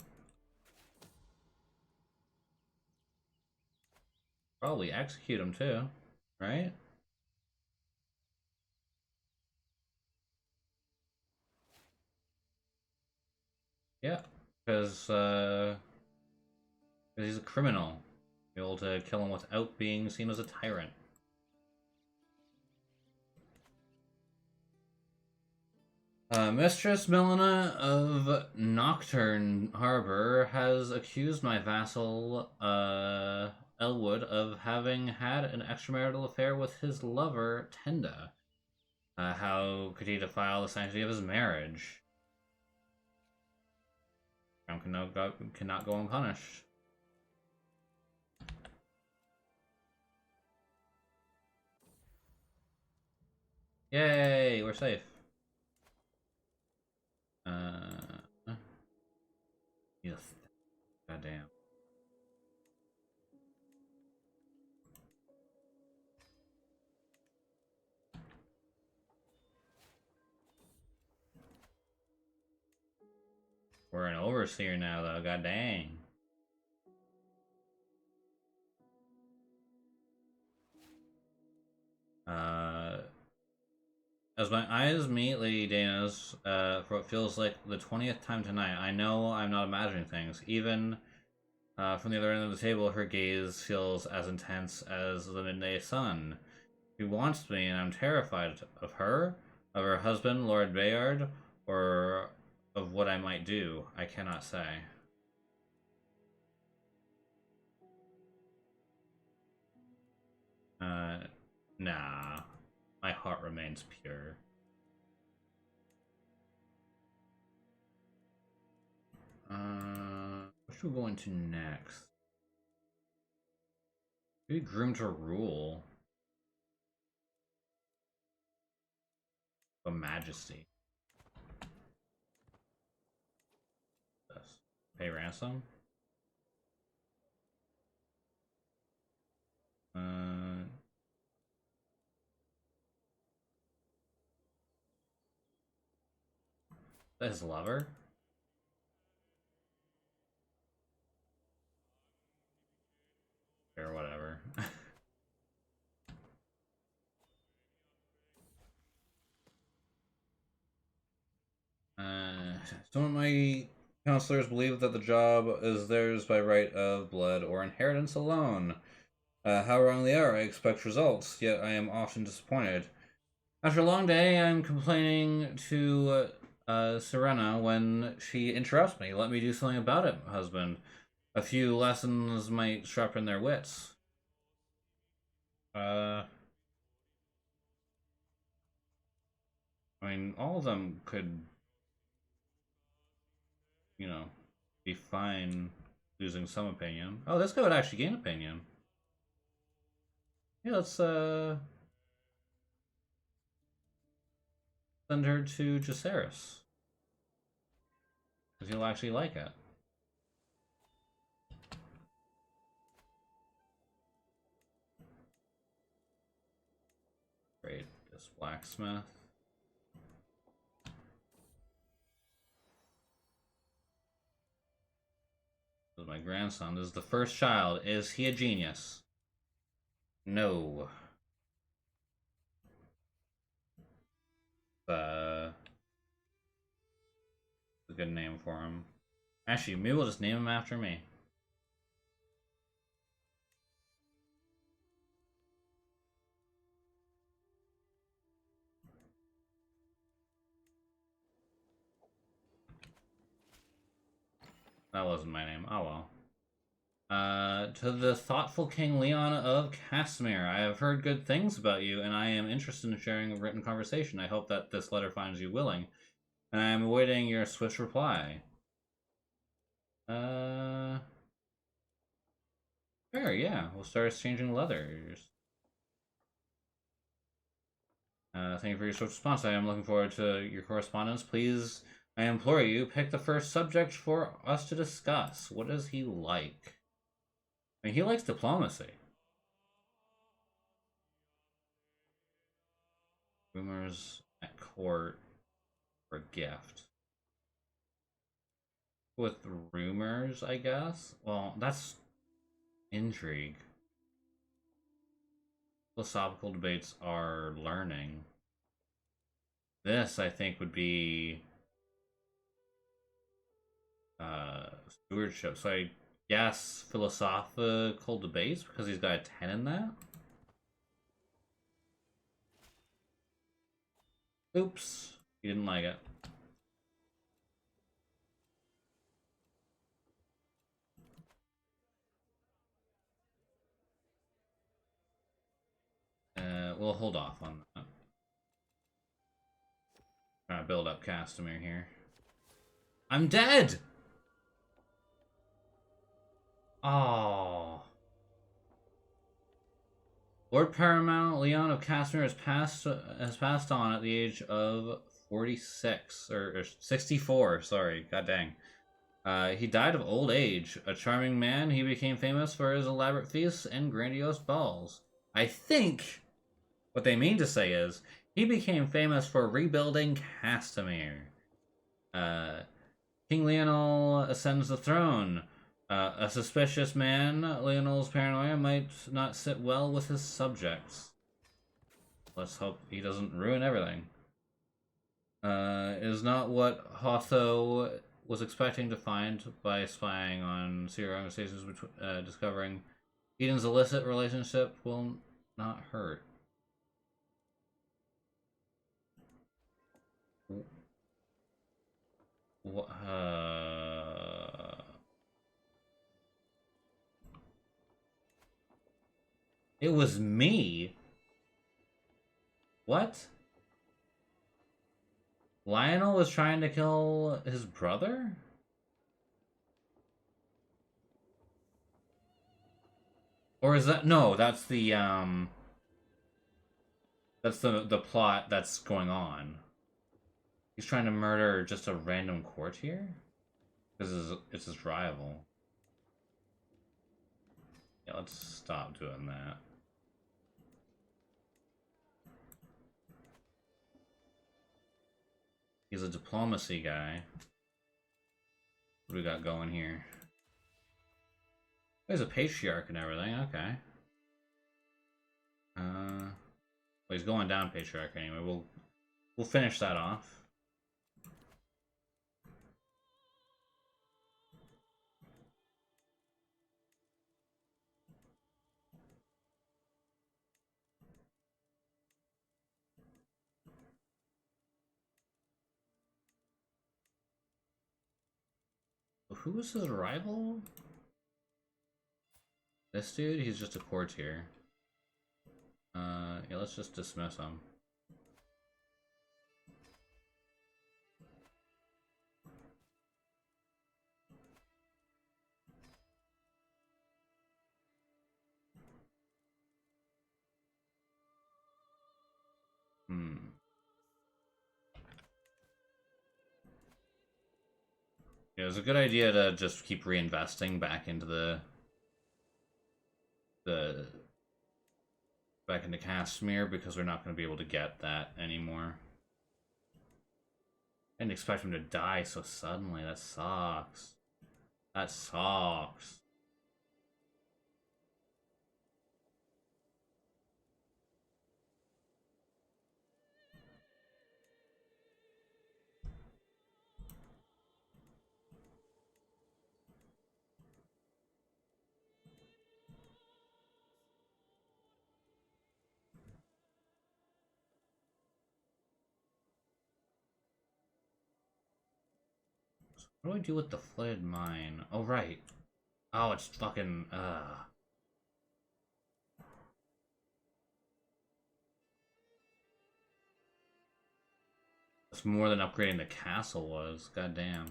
Probably execute him too, right? Yeah, because he's a criminal. Be able to kill him without being seen as a tyrant. Mistress Melina of Nocturne Harbor has accused my vassal, Elwood, of having had an extramarital affair with his lover, Tenda. How could he defile the sanctity of his marriage? Crown cannot go unpunished. Yay, we're safe. Yes. Goddamn. We're an overseer now, though. God dang. As my eyes meet Lady Dana's for what feels like the 20th time tonight, I know I'm not imagining things. Even from the other end of the table, her gaze feels as intense as the midday sun. She wants me, and I'm terrified of her, of her husband, Lord Bayard, or of what I might do. I cannot say. Nah. My heart remains pure. What should we go into next? Maybe Groom to Rule. A Majesty. Yes. Pay ransom? Uh... His lover? Or whatever. Some of my counselors believe that the job is theirs by right of blood or inheritance alone. How wrong they are, I expect results, yet I am often disappointed. After a long day, I'm complaining to Serena when she interrupts me. Let me do something about it, husband. A few lessons might sharpen their wits. I mean, all of them could, you know, be fine losing some opinion. Oh, this guy would actually gain opinion. Yeah, let's send her to Jaceres. Because he'll actually like it. Great. This blacksmith. This is my grandson. This is the first child. Is he a genius? No. A good name for him. Actually, maybe we'll just name him after me. That wasn't my name. Oh well. To the thoughtful King Leon of Castamere, I have heard good things about you, and I am interested in sharing a written conversation. I hope that this letter finds you willing, and I am awaiting your swift reply. Sure, yeah. We'll start exchanging letters. Thank you for your swift response. I am looking forward to your correspondence. Please, I implore you, pick the first subject for us to discuss. What does he like? I mean, he likes diplomacy. Rumors at court for a gift. With rumors, I guess? Well, that's intrigue. Philosophical debates are learning. This, I think, would be stewardship. So I guess philosophical debates because he's got a 10 in that. Oops, he didn't like it. We'll hold off on that. Trying to build up Castamere here. I'm dead! Oh. Lord Paramount Leon of Castamere has passed on at the age of 46 or 64. Sorry, god dang. He died of old age. A charming man, he became famous for his elaborate feasts and grandiose balls. I think what they mean to say is he became famous for rebuilding Castamere. King Leonel ascends the throne. A suspicious man, Leonel's paranoia might not sit well with his subjects. Let's hope he doesn't ruin everything. Is not what Hotho was expecting to find by spying on serial organizations, which discovering Eden's illicit relationship will not hurt. What? It was me. What? Lionel was trying to kill his brother? Or is that no, that's the plot that's going on. He's trying to murder just a random courtier? Because it's his rival. Yeah, let's stop doing that. He's a diplomacy guy. What do we got going here? There's a patriarch and everything, okay. Well, he's going down patriarch anyway. We'll finish that off. Who was his rival? This dude? He's just a courtier. Yeah, let's just dismiss him. Yeah, it was a good idea to just keep reinvesting back into the back into Castamere because we're not going to be able to get that anymore. I didn't expect him to die so suddenly. That sucks. That sucks. What do I do with the flooded mine? Oh, right. Oh, it's fucking, It's more than upgrading the castle was. God damn.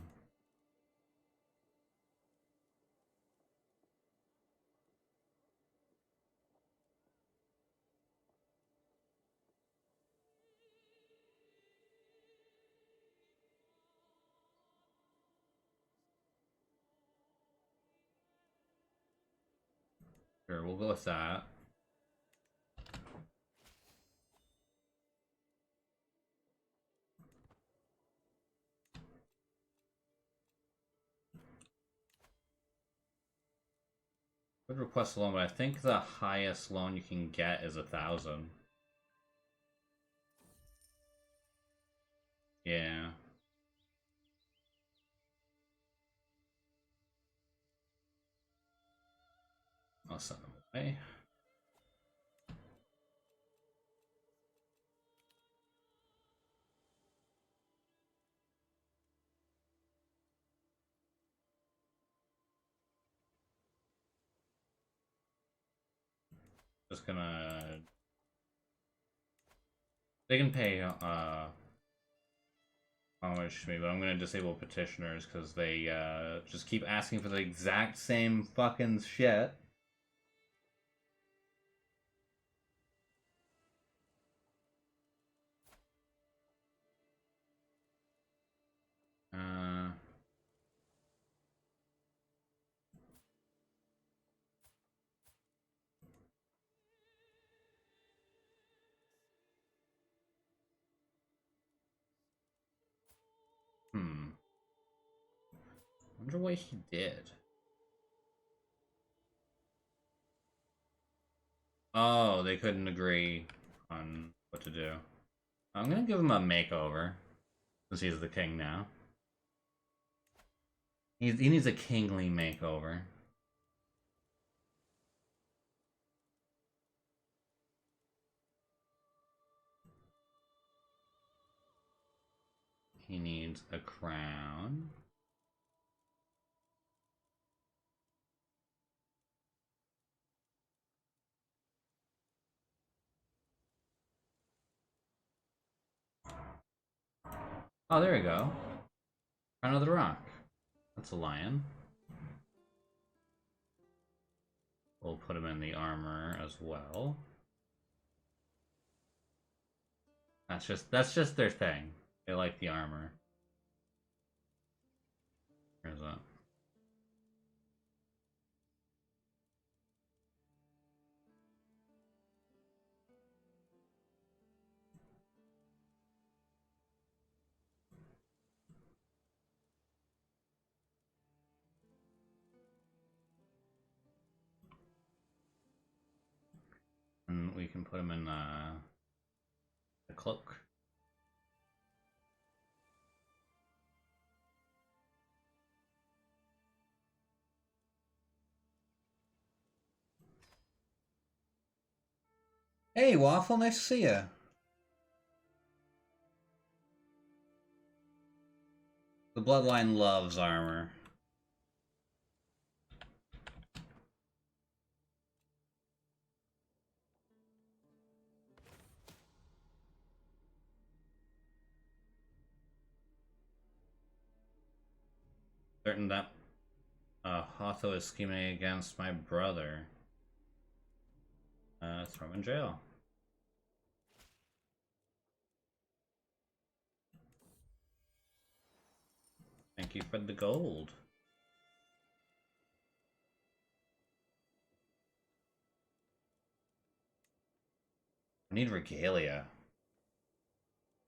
Sure, we'll go with that. Could request a loan, but I think the highest loan you can get is 1,000. Yeah. I'll send them away. Just gonna... They can pay, homage to me, but I'm gonna disable petitioners because they, just keep asking for the exact same fucking shit. Uh... Wonder what he did. Oh, they couldn't agree on what to do. I'm gonna give him a makeover. Since he's the king now. He needs a kingly makeover. He needs a crown. Oh, there we go. Crown of the Rock. That's a lion. We'll put him in the armor as well. That's just their thing. They like the armor. Here's that. And we can put him in the cloak. Hey, Waffle, nice to see ya. The Bloodline loves armor. Certain that Hotho is scheming against my brother. Throw him in jail. Thank you for the gold. I need regalia.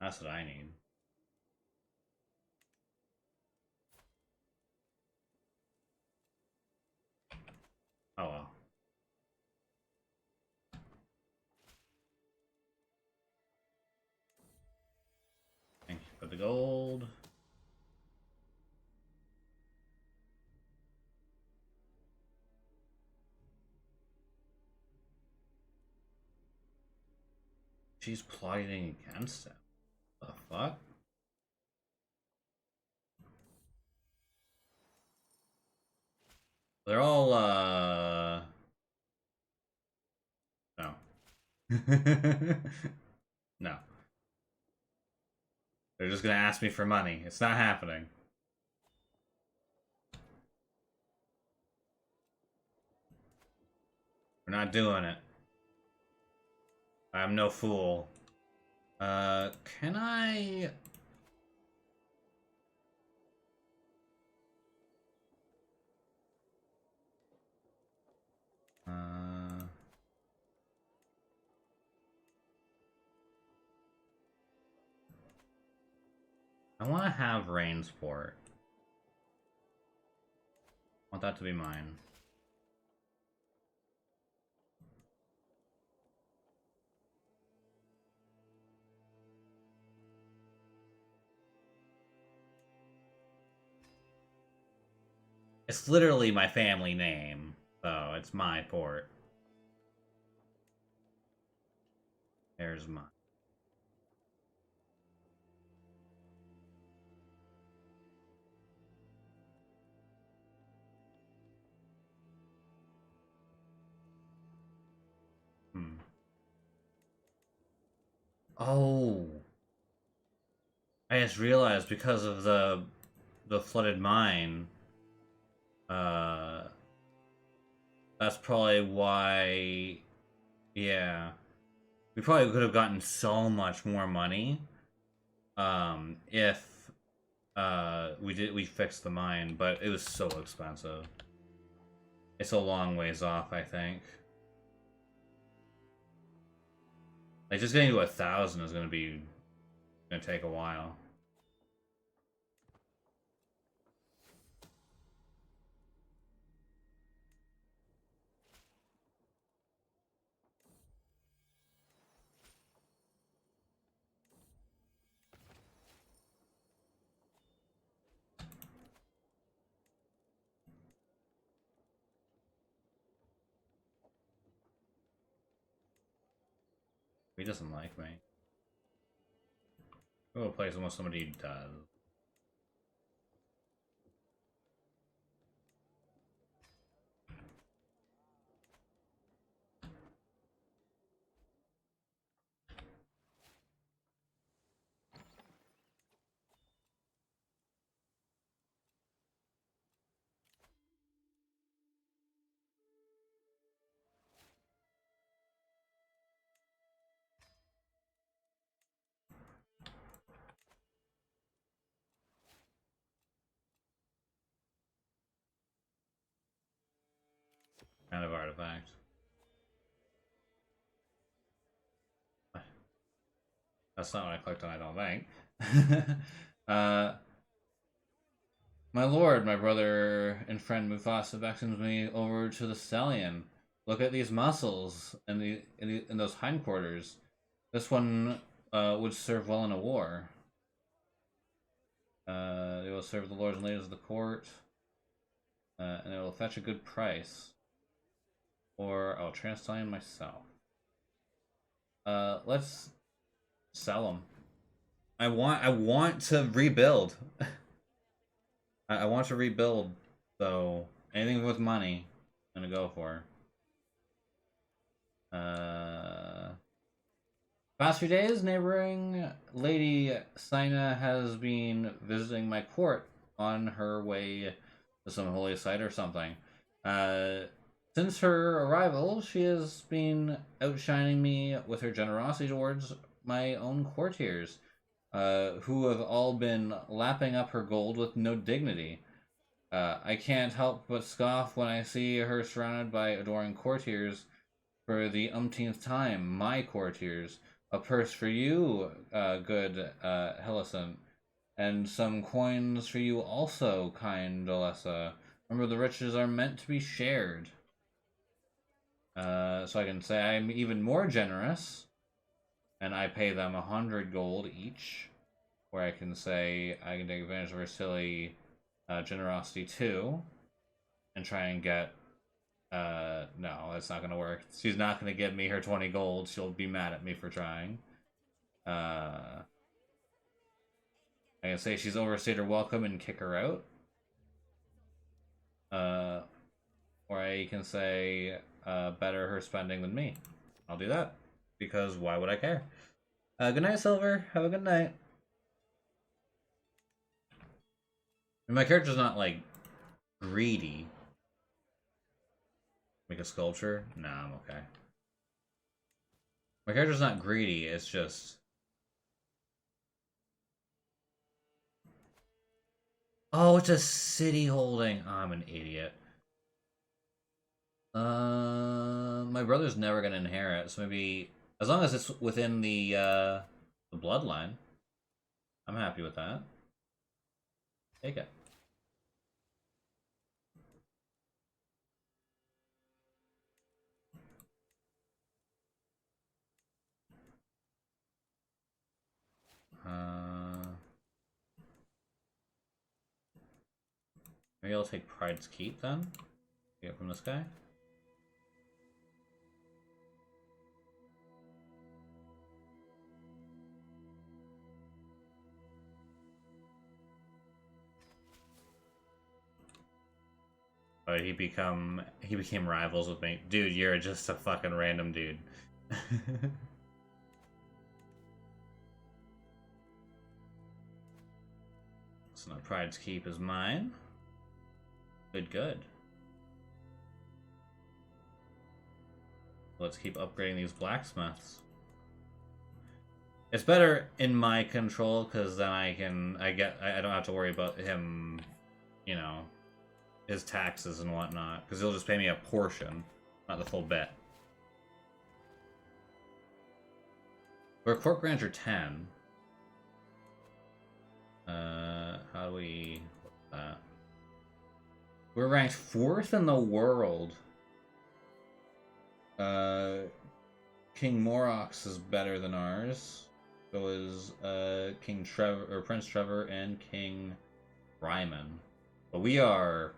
That's what I need. Oh well. Thank you for the gold. She's plotting against him. The fuck? They're all, no. No. They're just gonna ask me for money. It's not happening. We're not doing it. I'm no fool. Can I... I want to have Reyne's port. I want that to be mine. It's literally my family name, so it's my port. There's mine. Oh, I just realized because of the flooded mine. That's probably why. Yeah, we probably could have gotten so much more money. If we fixed the mine, but it was so expensive. It's a long ways off, I think. Like, just getting to 1,000 is gonna take a while. He doesn't like me. Go to a place unless somebody does. Kind of artifact. That's not what I clicked on, I don't think. My lord, my brother and friend Mufasa beckons me over to the stallion. Look at these muscles and in those hindquarters. This one would serve well in a war. They will serve the lords and ladies of the court, and it will fetch a good price. Or I'll trans-stallion myself. Let's sell them. I want to rebuild. I want to rebuild, so anything with money, I'm gonna go for. Past few days, neighboring Lady Sina has been visiting my court on her way to some holy site or something. Since her arrival, she has been outshining me with her generosity towards my own courtiers, who have all been lapping up her gold with no dignity. I can't help but scoff when I see her surrounded by adoring courtiers for the umpteenth time. My courtiers. A purse for you, good Helicent, and some coins for you also, kind Alessa. Remember, the riches are meant to be shared. So I can say I'm even more generous, and I pay them 100 gold each. Where I can say I can take advantage of her silly generosity too, and try and get. No, that's not gonna work. She's not gonna give me her 20 gold. She'll be mad at me for trying. I can say she's overstayed her welcome and kick her out. Or I can say better her spending than me. I'll do that because why would I care? Good night, Silver. Have a good night. And my character's not like greedy. Make a sculpture? Nah, I'm okay. My character's not greedy, it's just... Oh, it's a city holding. Oh, I'm an idiot. My brother's never gonna inherit, so maybe... As long as it's within the bloodline, I'm happy with that. Take it. Maybe I'll take Pride's Keep then. Get it from this guy. But he became rivals with me. Dude, you're just a fucking random dude. So now Pride's Keep is mine. Good. Let's keep upgrading these blacksmiths. It's better in my control because then I don't have to worry about him, you know, his taxes and whatnot, because he'll just pay me a portion, not the full bit. We're Court Granter 10. How do we... We're ranked 4th in the world. King Morox is better than ours. So is King Trevor, or Prince Trevor, and King Ryman. But we are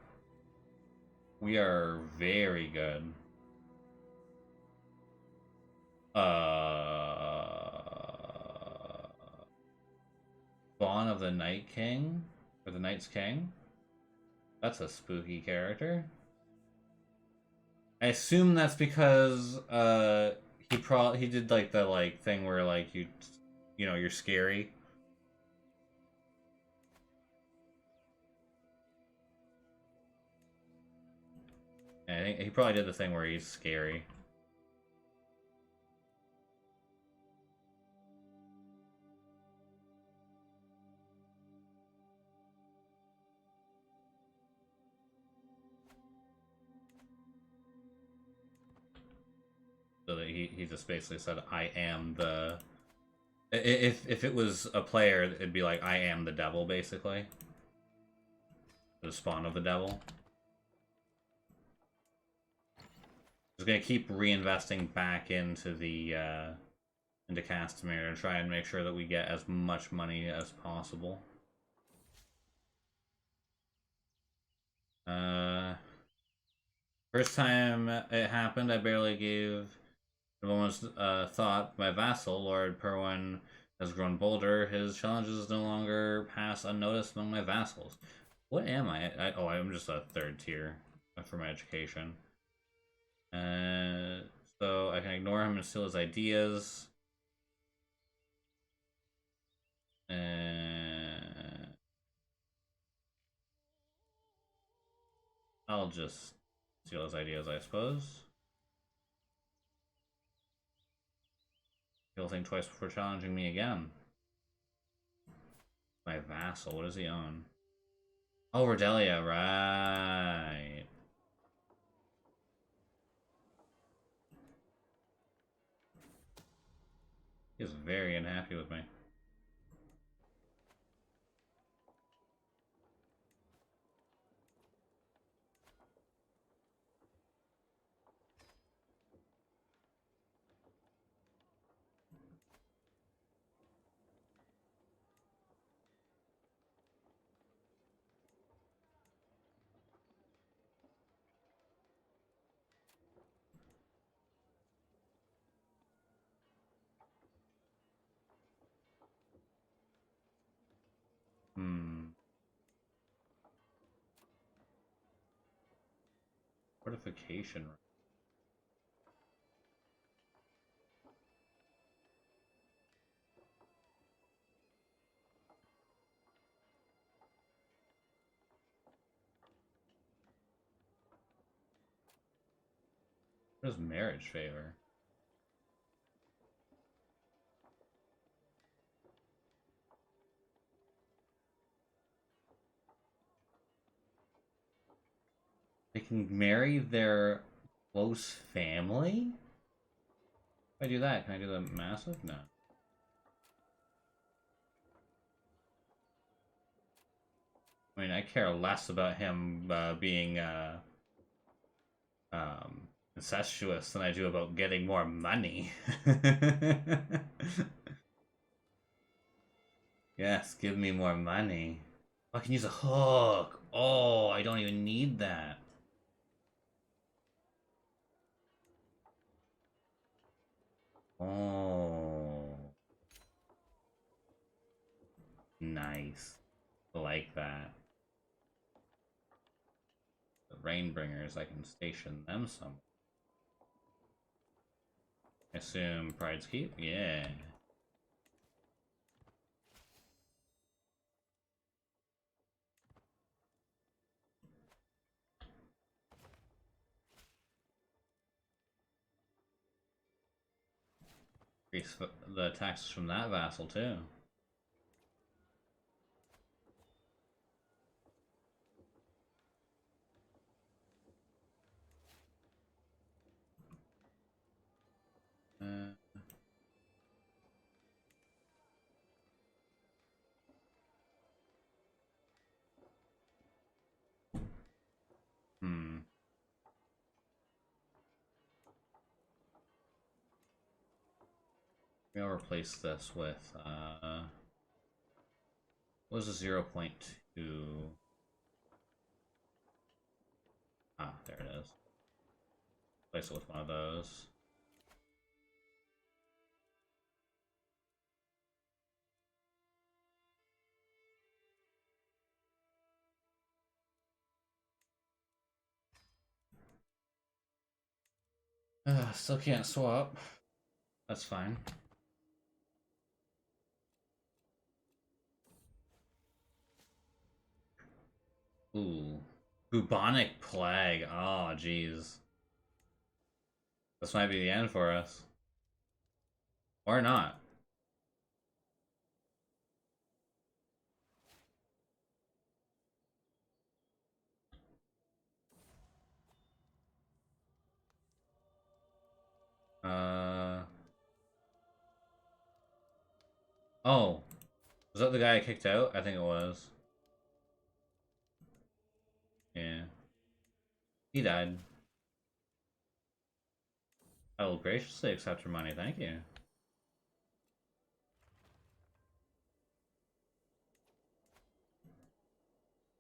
very good. spawn of the Night King, or the Night's King. That's a spooky character. I assume that's because he did like the thing where like you know you're scary. And I think he probably did the thing where he's scary. So that he just basically said, "I am the." If it was a player, it'd be like, "I am the devil," basically. The spawn of the devil. Just gonna keep reinvesting back into the into Castamere and try and make sure that we get as much money as possible. First time it happened, I barely gave a moment's thought. My vassal, Lord Perwin, has grown bolder. His challenges no longer pass unnoticed among my vassals. What am I? Oh, I'm just a third tier for my education. So I can ignore him and steal his ideas. I'll just steal his ideas, I suppose. He'll think twice before challenging me again. My vassal, what does he own? Oh, Redelia, right. He's very unhappy with me. Fortification. What does marriage favor? They can marry their close family? If I do that, can I do the massive? No. I mean, I care less about him being incestuous than I do about getting more money. Yes, give me more money. Oh, I can use a hook. Oh, I don't even need that. Oh. Nice. I like that. The Rainbringers, I can station them somewhere. I assume Pride's Keep? Yeah. Increase the taxes from that vassal, too. Hmm. Maybe I'll replace this with, what was a 0.2? Ah, there it is. Replace it with one of those. Still can't swap. That's fine. Ooh. Bubonic plague. Oh, jeez. This might be the end for us. Or not. Oh. Was that the guy I kicked out? I think it was. Yeah. He died. I will graciously accept your money, thank you.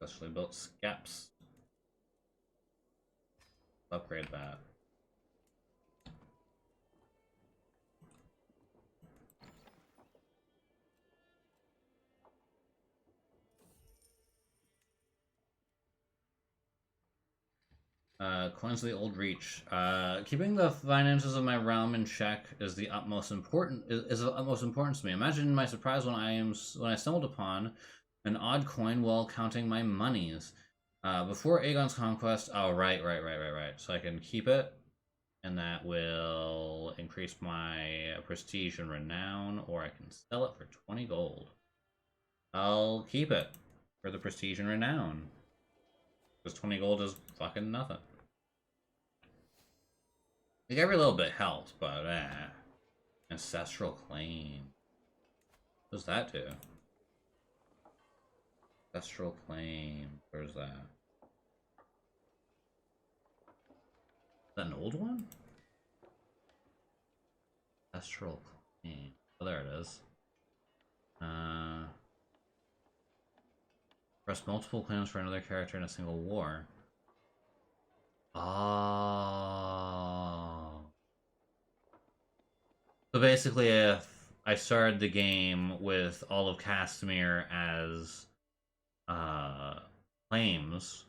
Especially built skeps. Upgrade that. Coins of the Old Reach. Keeping the finances of my realm in check is the utmost important is of utmost importance to me. Imagine my surprise when I stumbled upon an odd coin while counting my monies. Before Aegon's conquest. Oh, right. So I can keep it, and that will increase my prestige and renown, or I can sell it for 20 gold. I'll keep it for the prestige and renown, because 20 gold is fucking nothing. Like, every little bit helps, but Ancestral claim. What does that do? Ancestral claim. Where's that? Is that an old one? Ancestral claim. Oh, there it is. Press multiple claims for another character in a single war. Oh. So basically, if I started the game with all of Castamere as claims,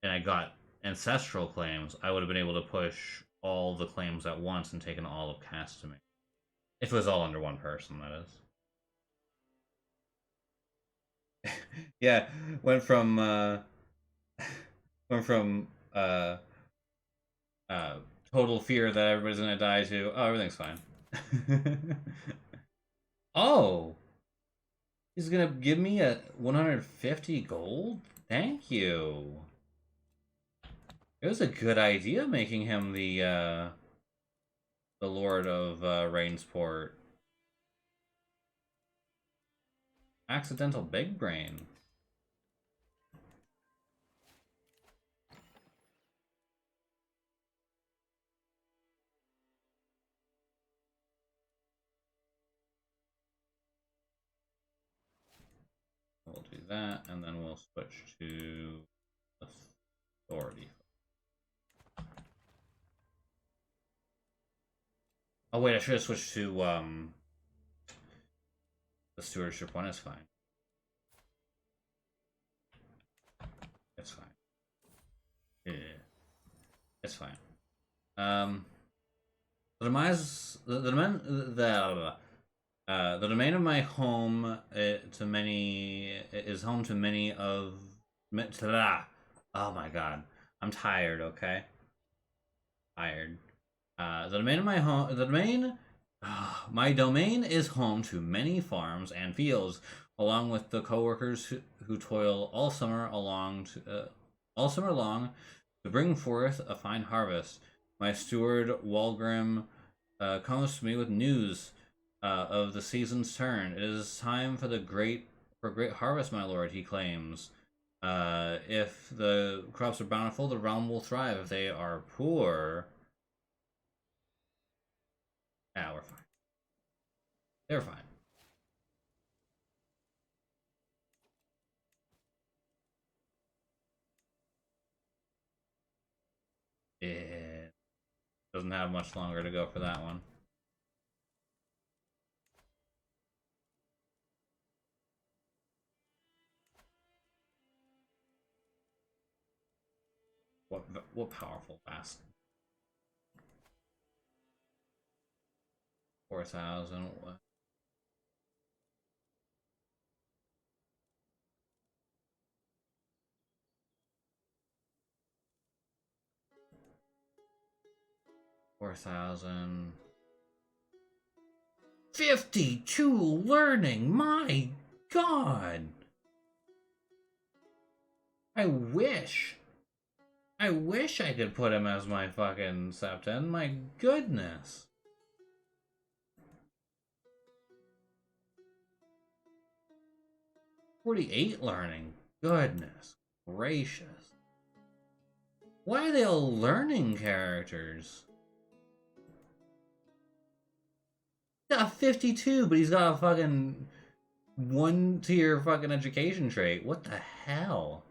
and I got ancestral claims, I would have been able to push all the claims at once and taken all of Castamere. If it was all under one person, that is. Yeah, went from went from total fear that everybody's gonna die to, oh, everything's fine. Oh, he's gonna give me a 150 gold? Thank you. It was a good idea making him the Lord of Rainsport. Accidental big brain. We'll do that, and then we'll switch to authority. Oh wait, I should have switched to the stewardship one. Is fine. It's fine. Yeah, it's fine. The demise, the domain of my home to many is home to many of. Oh my god, I'm tired. Okay, tired. The domain of my home, the domain, my domain is home to many farms and fields, along with the coworkers who toil all summer long, to bring forth a fine harvest. My steward Walgrim comes to me with news of the season's turn. It is time for great harvest, my lord. He claims. If the crops are bountiful, the realm will thrive. If they are poor, we're fine. They're fine. It doesn't have much longer to go for that one. What powerful bastard. 4,000. 4,000. 52 learning! My god! I wish I could put him as my fucking Septon. My goodness. $48 learning. Goodness gracious. Why are they all learning characters? He's got 52, but he's got a fucking 1-tier fucking education trait. What the hell?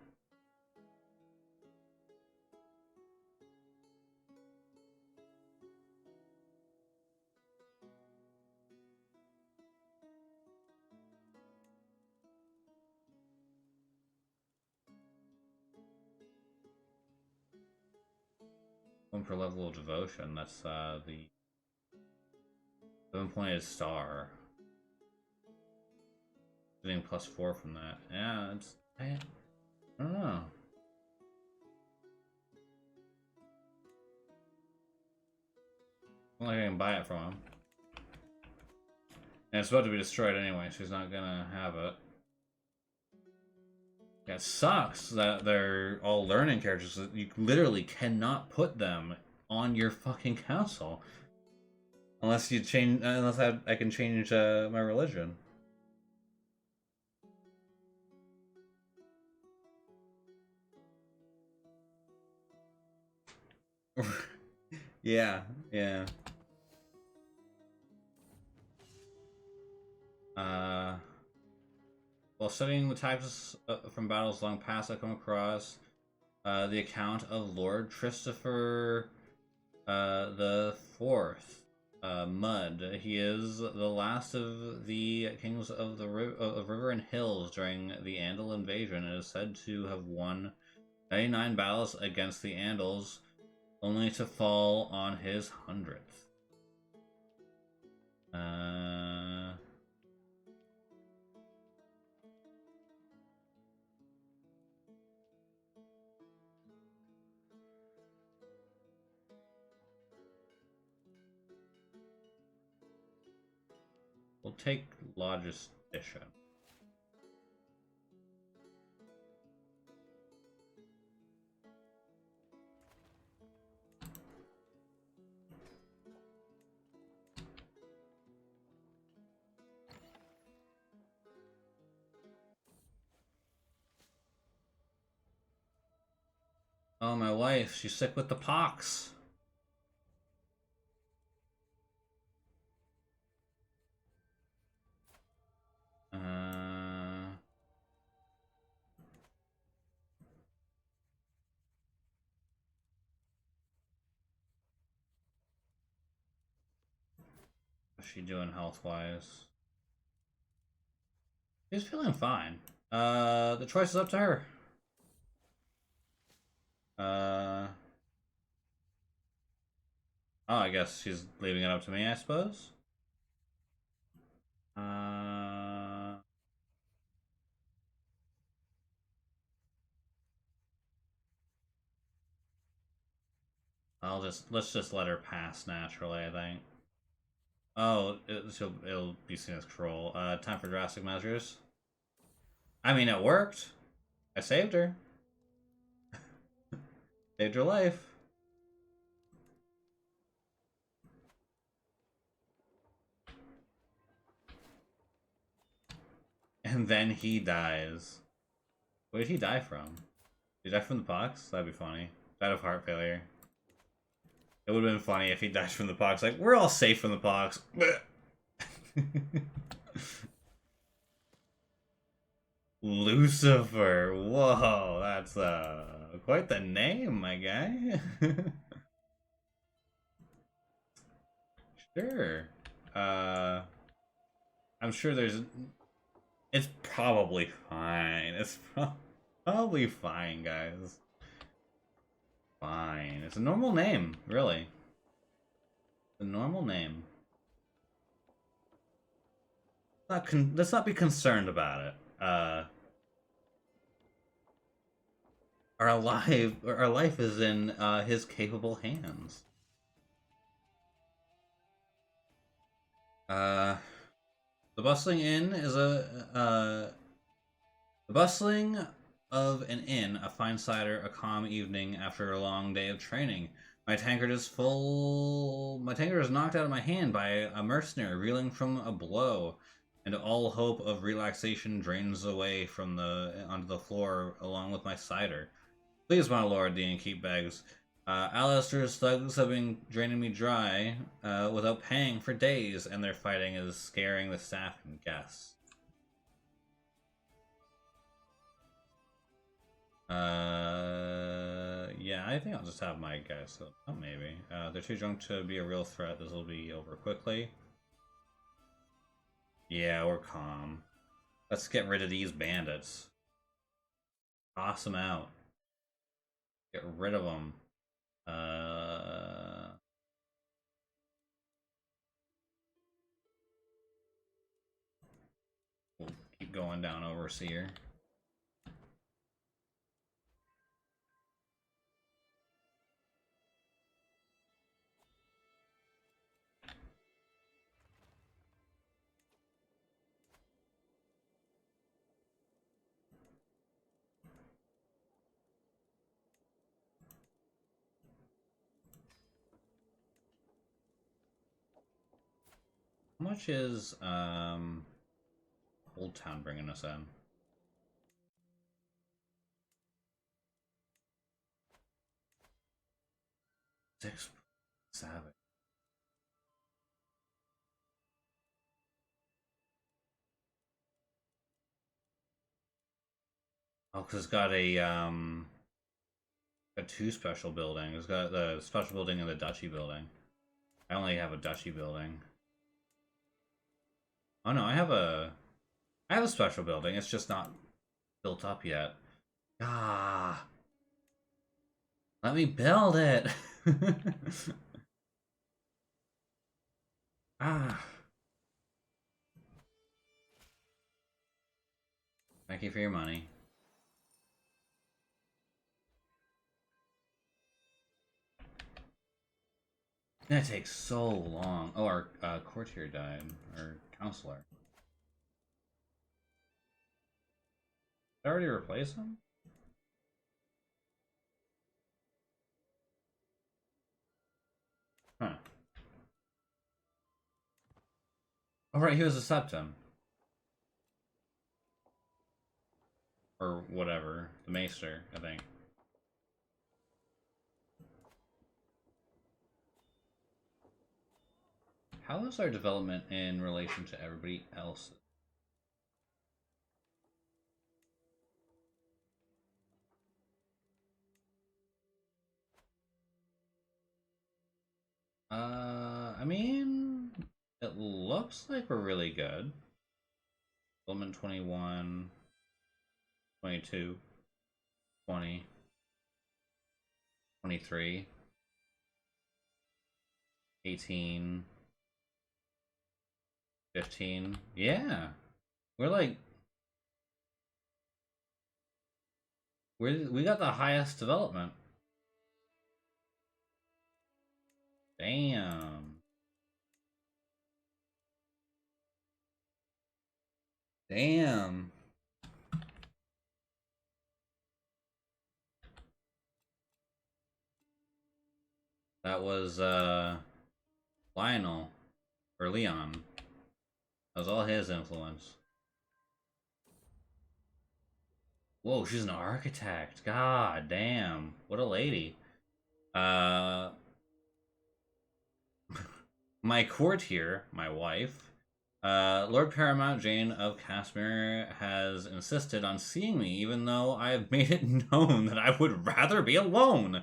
One per level of devotion. That's the 7-pointed star. Getting +4 from that. Yeah, it's I don't know. I don't think I can buy it from him. And it's about to be destroyed anyway, so he's not gonna have it. Yeah, it sucks that they're all learning characters. You literally cannot put them on your fucking castle. Unless you change, unless I can change my religion. Yeah, yeah. While studying the types from battles long past, I come across the account of Lord Christopher the Fourth, Mud. He is the last of the kings of the river and hills during the Andal invasion, and is said to have won 99 battles against the Andals, only to fall on his 100th. We'll take logistician. Oh, my wife, she's sick with the pox. What's she doing health-wise? She's feeling fine. The choice is up to her. Oh, I guess she's leaving it up to me, I suppose. Let's just let her pass naturally, I think. Oh, it'll be seen as cruel. Time for drastic measures. I mean, it worked. I saved her. Saved her life. And then he dies. What did he die from? Did he die from the pox? That'd be funny. Died of heart failure. It would have been funny if he died from the pox. Like, we're all safe from the pox. Lucifer. Whoa, that's quite the name, my guy. Sure. I'm sure there's... It's probably fine. It's probably fine, guys. Fine. It's a normal name, really. It's a normal name. Let's not be concerned about it. Our life is in his capable hands. Uh, the bustling inn is the bustling of an inn, a fine cider, a calm evening after a long day of training. My tankard is full. My tankard is knocked out of my hand by a mercenary reeling from a blow, and all hope of relaxation drains away from onto the floor along with my cider. Please, my lord, the innkeep begs. Alistair's thugs have been draining me dry without paying for days, and their fighting is scaring the staff and guests. Yeah, I think I'll just have my guys. Oh, maybe. They're too drunk to be a real threat. This will be over quickly. Yeah, we're calm. Let's get rid of these bandits. Toss them out. Get rid of them. We'll keep going down Overseer. How much is Old Town bringing us in? 6 savage. Oh, because it's got two special buildings. It's got the special building and the duchy building. I only have a duchy building. Oh no, I have a special building. It's just not built up yet. Ah, let me build it. Ah, thank you for your money. It's gonna take so long. Oh, our courtier died. Our counselor. Did I already replace him? Huh. Oh, right, he was a septum. Or whatever. The maester, I think. How is our development in relation to everybody else? I mean, it looks like we're really good. Development 21, 22, 20, 23, 18, 15. Yeah. We're like we got the highest development. Damn. Damn. That was Lionel or Leon. That was all his influence. Whoa, she's an architect. God damn. What a lady. Uh my courtier, my wife, Lord Paramount Jane of CASTAMERE has insisted on seeing me, even though I have made it known that I would rather be alone.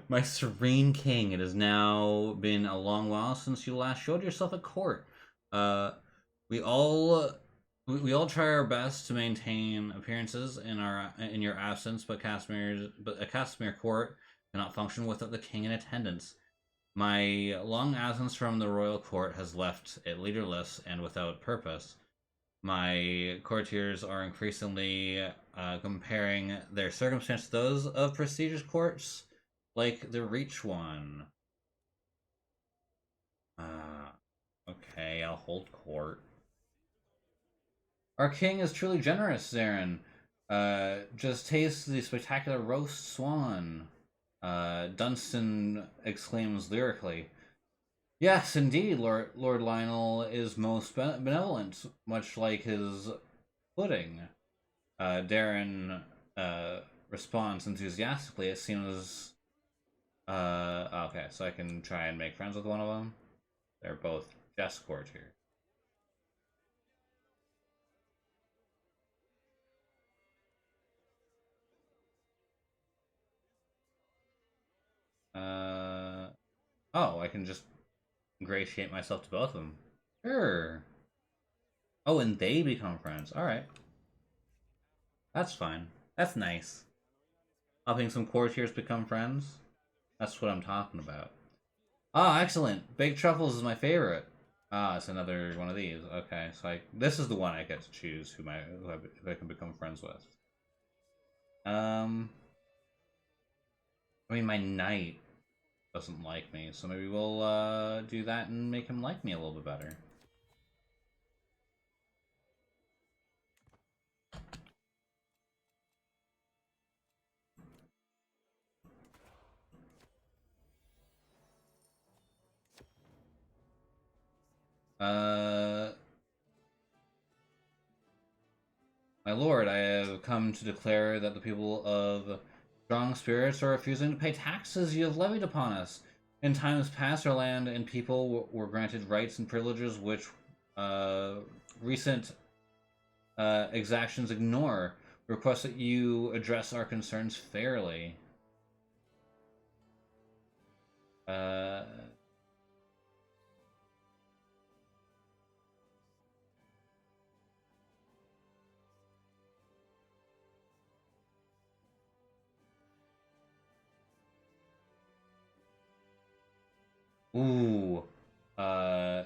My serene king, it has now been a long while since you last showed yourself at court. We all try our best to maintain appearances in your absence, but a Castamere court cannot function without the king in attendance. My long absence from the royal court has left it leaderless and without purpose. My courtiers are increasingly comparing their circumstances to those of prestigious courts, like the Reach one. Okay, I'll hold court. Our king is truly generous, Zarin. Just taste the spectacular roast swan. Dunstan exclaims lyrically. Yes, indeed, Lord Lionel is most benevolent, much like his pudding. Darren responds enthusiastically. It seems. Okay, so I can try and make friends with one of them. They're both just courtiers. Oh, I can just ingratiate myself to both of them. Sure. Oh, and they become friends. All right, that's fine. That's nice. Helping some courtiers become friends. That's what I'm talking about. Ah, excellent. Baked truffles is my favorite. Ah, it's another one of these. Okay, so this is the one I get to choose who I can become friends with. I mean, my knight doesn't like me, so maybe we'll do that and make him like me a little bit better. My lord, I have come to declare that the people of strong spirits are refusing to pay taxes you have levied upon us. In times past, our land and people were granted rights and privileges which recent exactions ignore. Request that you address our concerns fairly. Uh, ooh.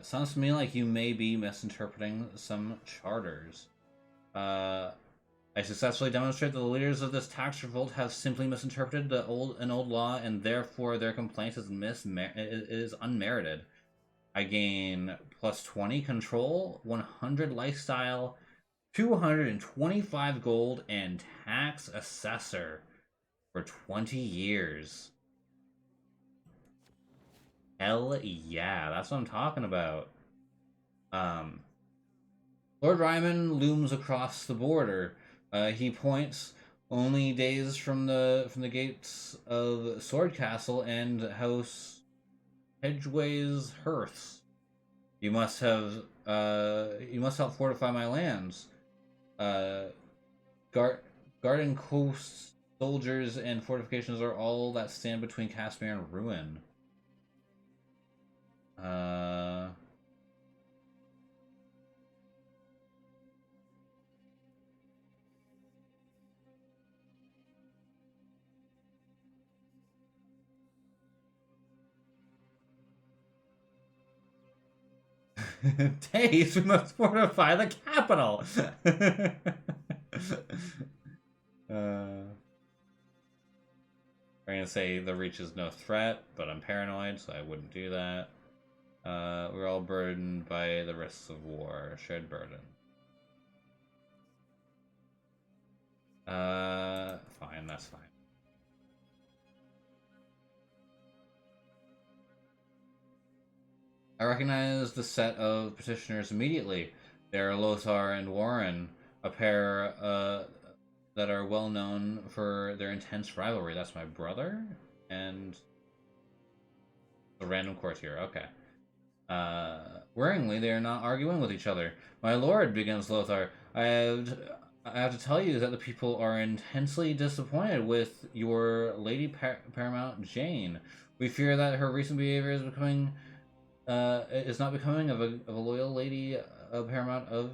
Sounds to me like you may be misinterpreting some charters. Uh, I successfully demonstrate that the leaders of this tax revolt have simply misinterpreted an old law, and therefore their complaint is unmerited. I gain plus 20 control, 100 lifestyle, 225 gold, and tax assessor for 20 years. Hell yeah, that's what I'm talking about. Um, Lord Ryman looms across the border. He points only days from the gates of Sword Castle and House Hedgeway's hearths. You must help fortify my lands. Uh, guarding coast soldiers and fortifications are all that stand between Castamere and ruin. Uh, Days, we must fortify the capital. I'm gonna say the Reach is no threat, but I'm paranoid, so I wouldn't do that. We're all burdened by the risks of war. Shared burden. Fine, that's fine. I recognize the set of petitioners immediately. They are Lothar and Warren, a pair that are well known for their intense rivalry. That's my brother and the random courtier. Okay. Worryingly, they are not arguing with each other. My lord, begins Lothar, I have to tell you that the people are intensely disappointed with your Lady Paramount Jane. We fear that her recent behavior is not becoming of a loyal lady paramount of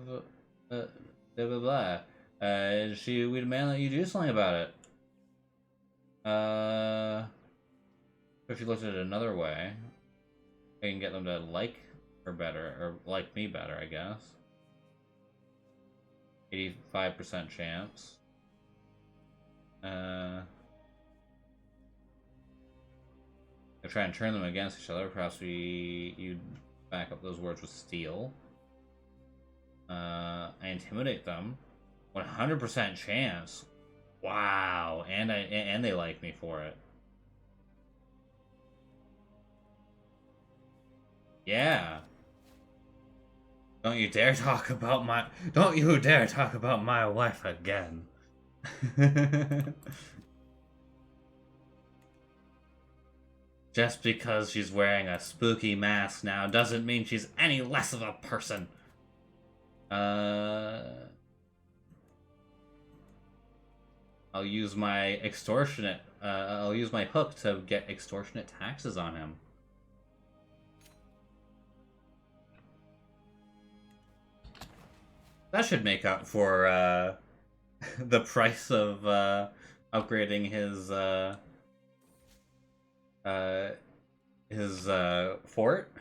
blah blah blah. We demand that you do something about it. If you looked at it another way, I can get them to like her better, or like me better, I guess. 85% chance. I try and turn them against each other. Perhaps you'd back up those words with steel. I intimidate them. 100% chance. Wow, and they like me for it. Yeah. Don't you dare talk about my wife again. Just because she's wearing a spooky mask now doesn't mean she's any less of a person. I'll use my I'll use my hook to get extortionate taxes on him. That should make up for the price of upgrading his fort.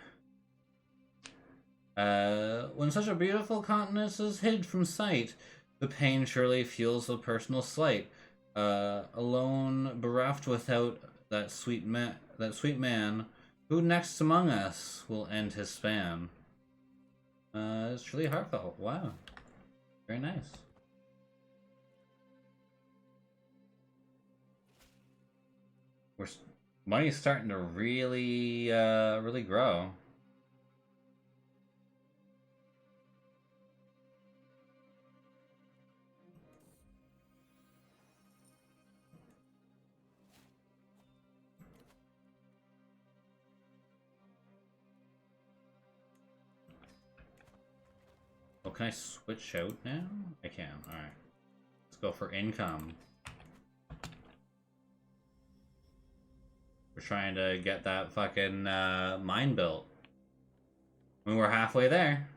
When such a beautiful countenance is hid from sight, the pain surely feels a personal slight. Alone, bereft without that sweet man, who next among us will end his span? It's truly heartfelt. Wow. Very nice. Money's starting to really, really grow. Oh, can I switch out now? I can. Alright. Let's go for income. We're trying to get that fucking mine built. I mean, we're halfway there.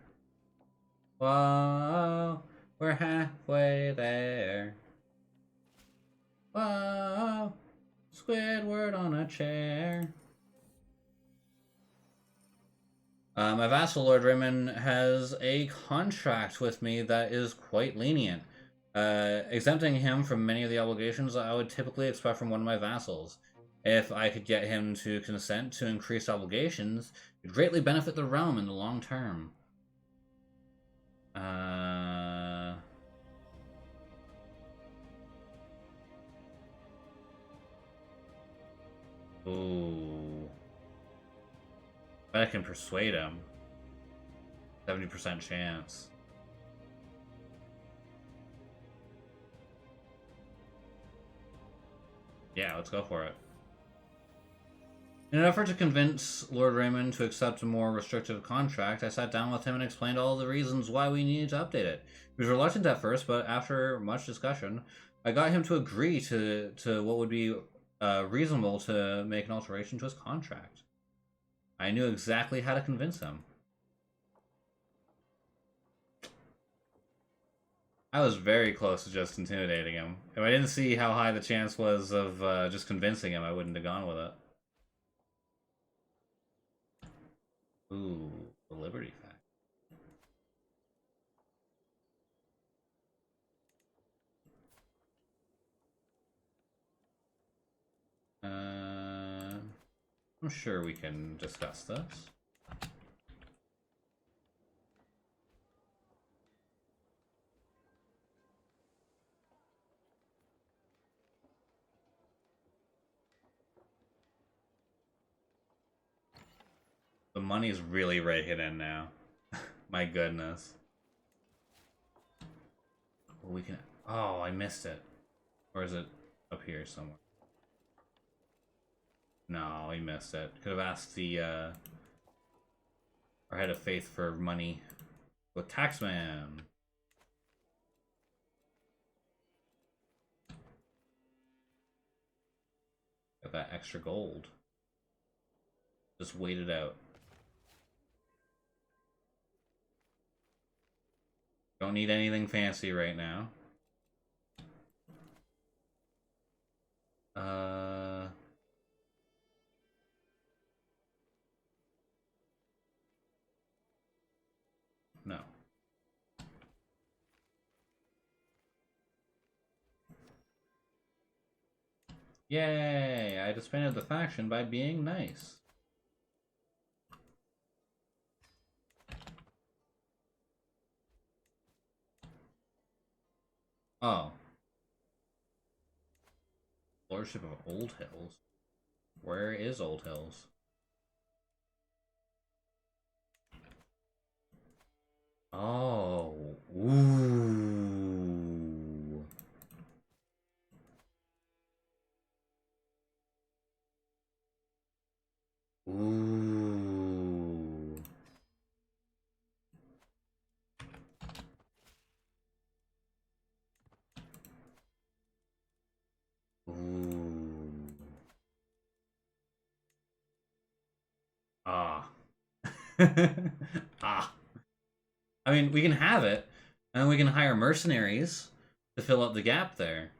Whoa, we're halfway there. Whoa, Squidward on a chair. My vassal, Lord Reyne, has a contract with me that is quite lenient, exempting him from many of the obligations I would typically expect from one of my vassals. If I could get him to consent to increased obligations, it would greatly benefit the realm in the long term. Ooh. Bet I can persuade him. 70% chance. Yeah, let's go for it. In an effort to convince Lord Reyne to accept a more restrictive contract, I sat down with him and explained all the reasons why we needed to update it. He was reluctant at first, but after much discussion, I got him to agree to what would be reasonable to make an alteration to his contract. I knew exactly how to convince him. I was very close to just intimidating him. If I didn't see how high the chance was of just convincing him, I wouldn't have gone with it. Ooh, the Liberty Fact. I'm sure we can discuss this. The money's really raking in now. My goodness. Well, we can... Oh, I missed it. Or is it up here somewhere? No, we missed it. Could have asked the, our head of faith for money with Taxman. Got that extra gold. Just wait it out. Don't need anything fancy right now. Yay! I disbanded the faction by being nice. Oh. Lordship of Old Hills. Where is Old Hills? Oh. Ooh. Ooh. Ooh. Ah. Ah. I mean, we can have it, and then we can hire mercenaries to fill up the gap there.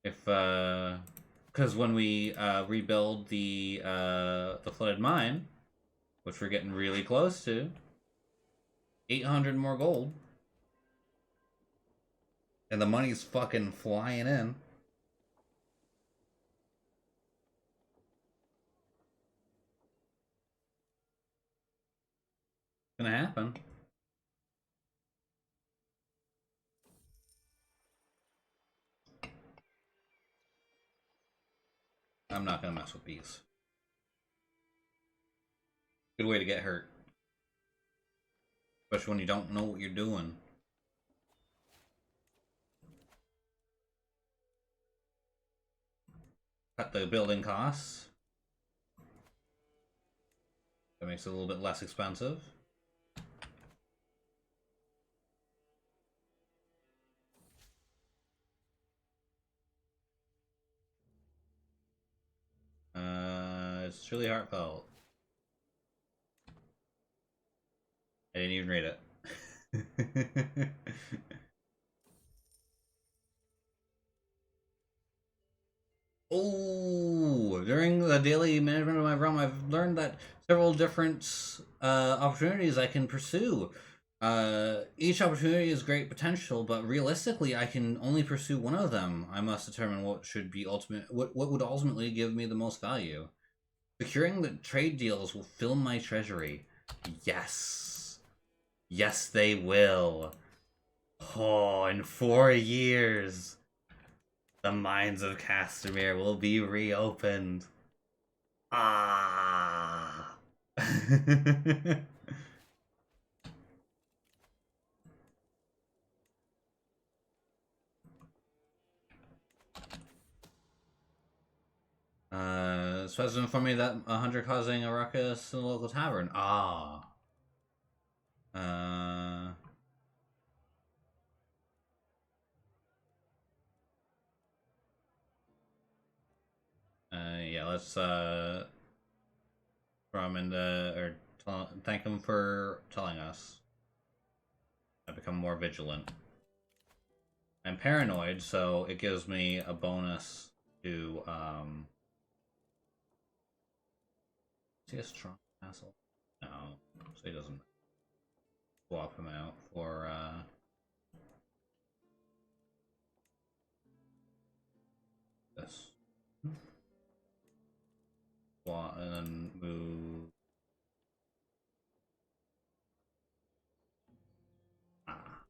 If, because when we rebuild the flooded mine, which we're getting really close to, 800 more gold, and the money's fucking flying in. It's gonna happen. I'm not gonna mess with these. Good way to get hurt. Especially when you don't know what you're doing. Cut the building costs. That makes it a little bit less expensive. It's really heartfelt. I didn't even read it. Oh, during the daily management of my realm, I've learned that several different opportunities I can pursue. Each opportunity is great potential, but realistically, I can only pursue one of them. I must determine what should be what would ultimately give me the most value. Securing the trade deals will fill my treasury. Yes. Yes, they will. Oh, in 4 years. The mines of Castamere will be reopened. Ah. Supposed informed me that a hunter causing a ruckus in the local tavern. Ah. Uh. Yeah, let's from and or thank him for telling us. I become more vigilant. I'm paranoid, so it gives me a bonus to Is he a strong castle? No, so he doesn't swap him out for this. Swap and then move. Ah.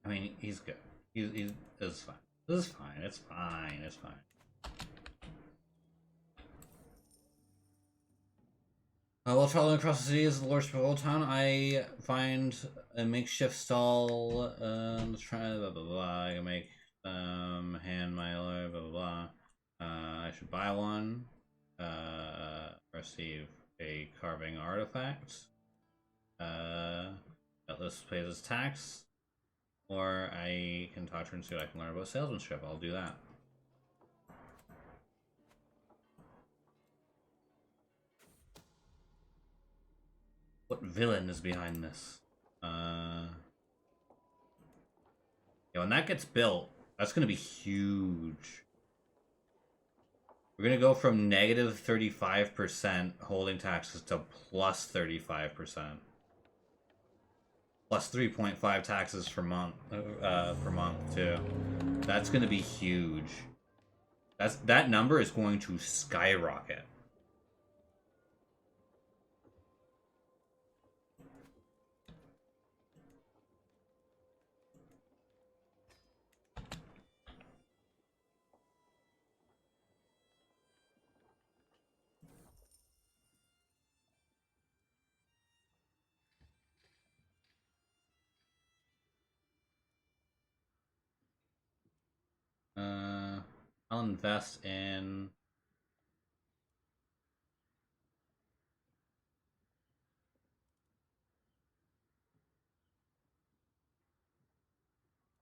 I mean, he's good. He's it's fine. This is fine. It's fine. It's fine. While traveling across the city as the Lordship of Old Town, I find a makeshift stall. Let's try blah blah blah. I can make hand miler blah blah blah. I should buy one. Receive a carving artifact. That list pays its tax. Or I can talk to her and see what I can learn about salesmanship. I'll do that. What villain is behind this? Yeah, when that gets built, that's gonna be huge. We're gonna go from negative 35% holding taxes to plus 35%. plus 3.5 taxes per month too. That's gonna be huge. That number is going to skyrocket. I'll invest in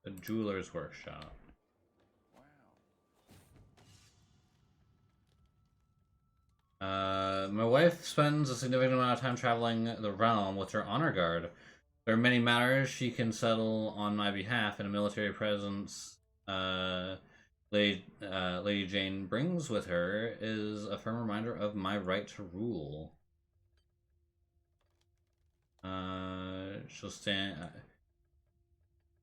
a jeweler's workshop. My wife spends a significant amount of time traveling the realm with her honor guard. There are many matters she can settle on my behalf, and a military presence Lady Jane brings with her is a firm reminder of my right to rule. She'll stand.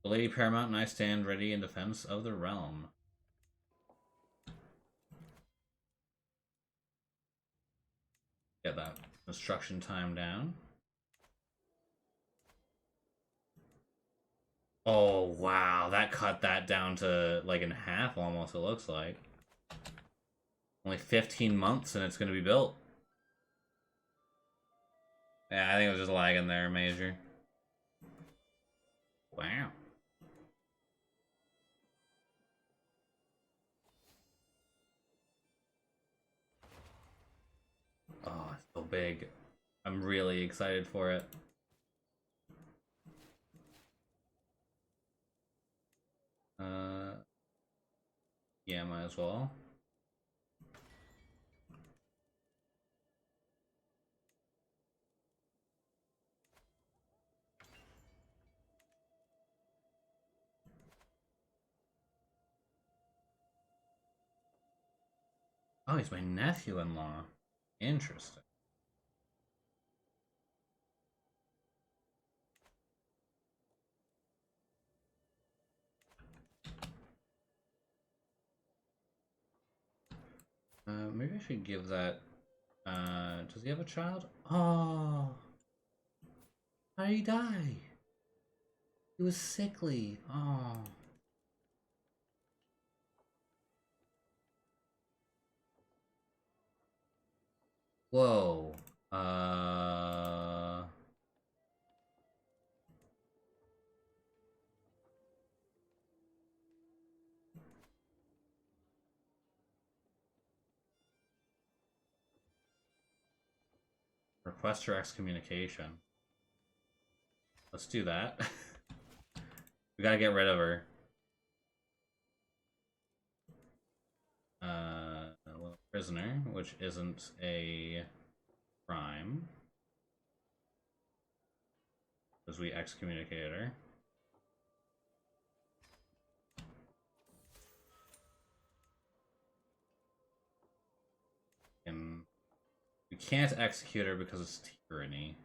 The Lady Paramount and I stand ready in defense of the realm. Get that construction time down. Oh, wow. That cut that down to like in half almost, it looks like. Only 15 months and it's going to be built. Yeah, I think it was just lagging there, Major. Wow. Oh, it's so big. I'm really excited for it. Yeah, might as well. Oh, he's my nephew-in-law. Interesting. Maybe I should give that. Does he have a child? Oh, how did he die? He was sickly. Oh. Whoa. Request her excommunication. Let's do that. We gotta get rid of her. Well, prisoner, which isn't a crime. Because we excommunicated her. And we can't execute her because it's tyranny.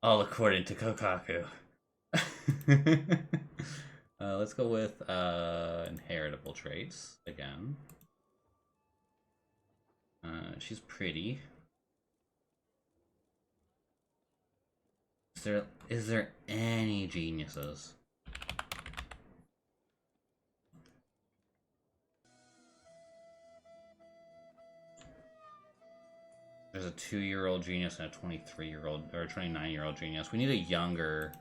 All according to Kokaku. Let's go with inheritable traits again. She's pretty. Is there any geniuses? There's a 2-year-old genius and a 23-year-old or 29-year-old genius. We need a younger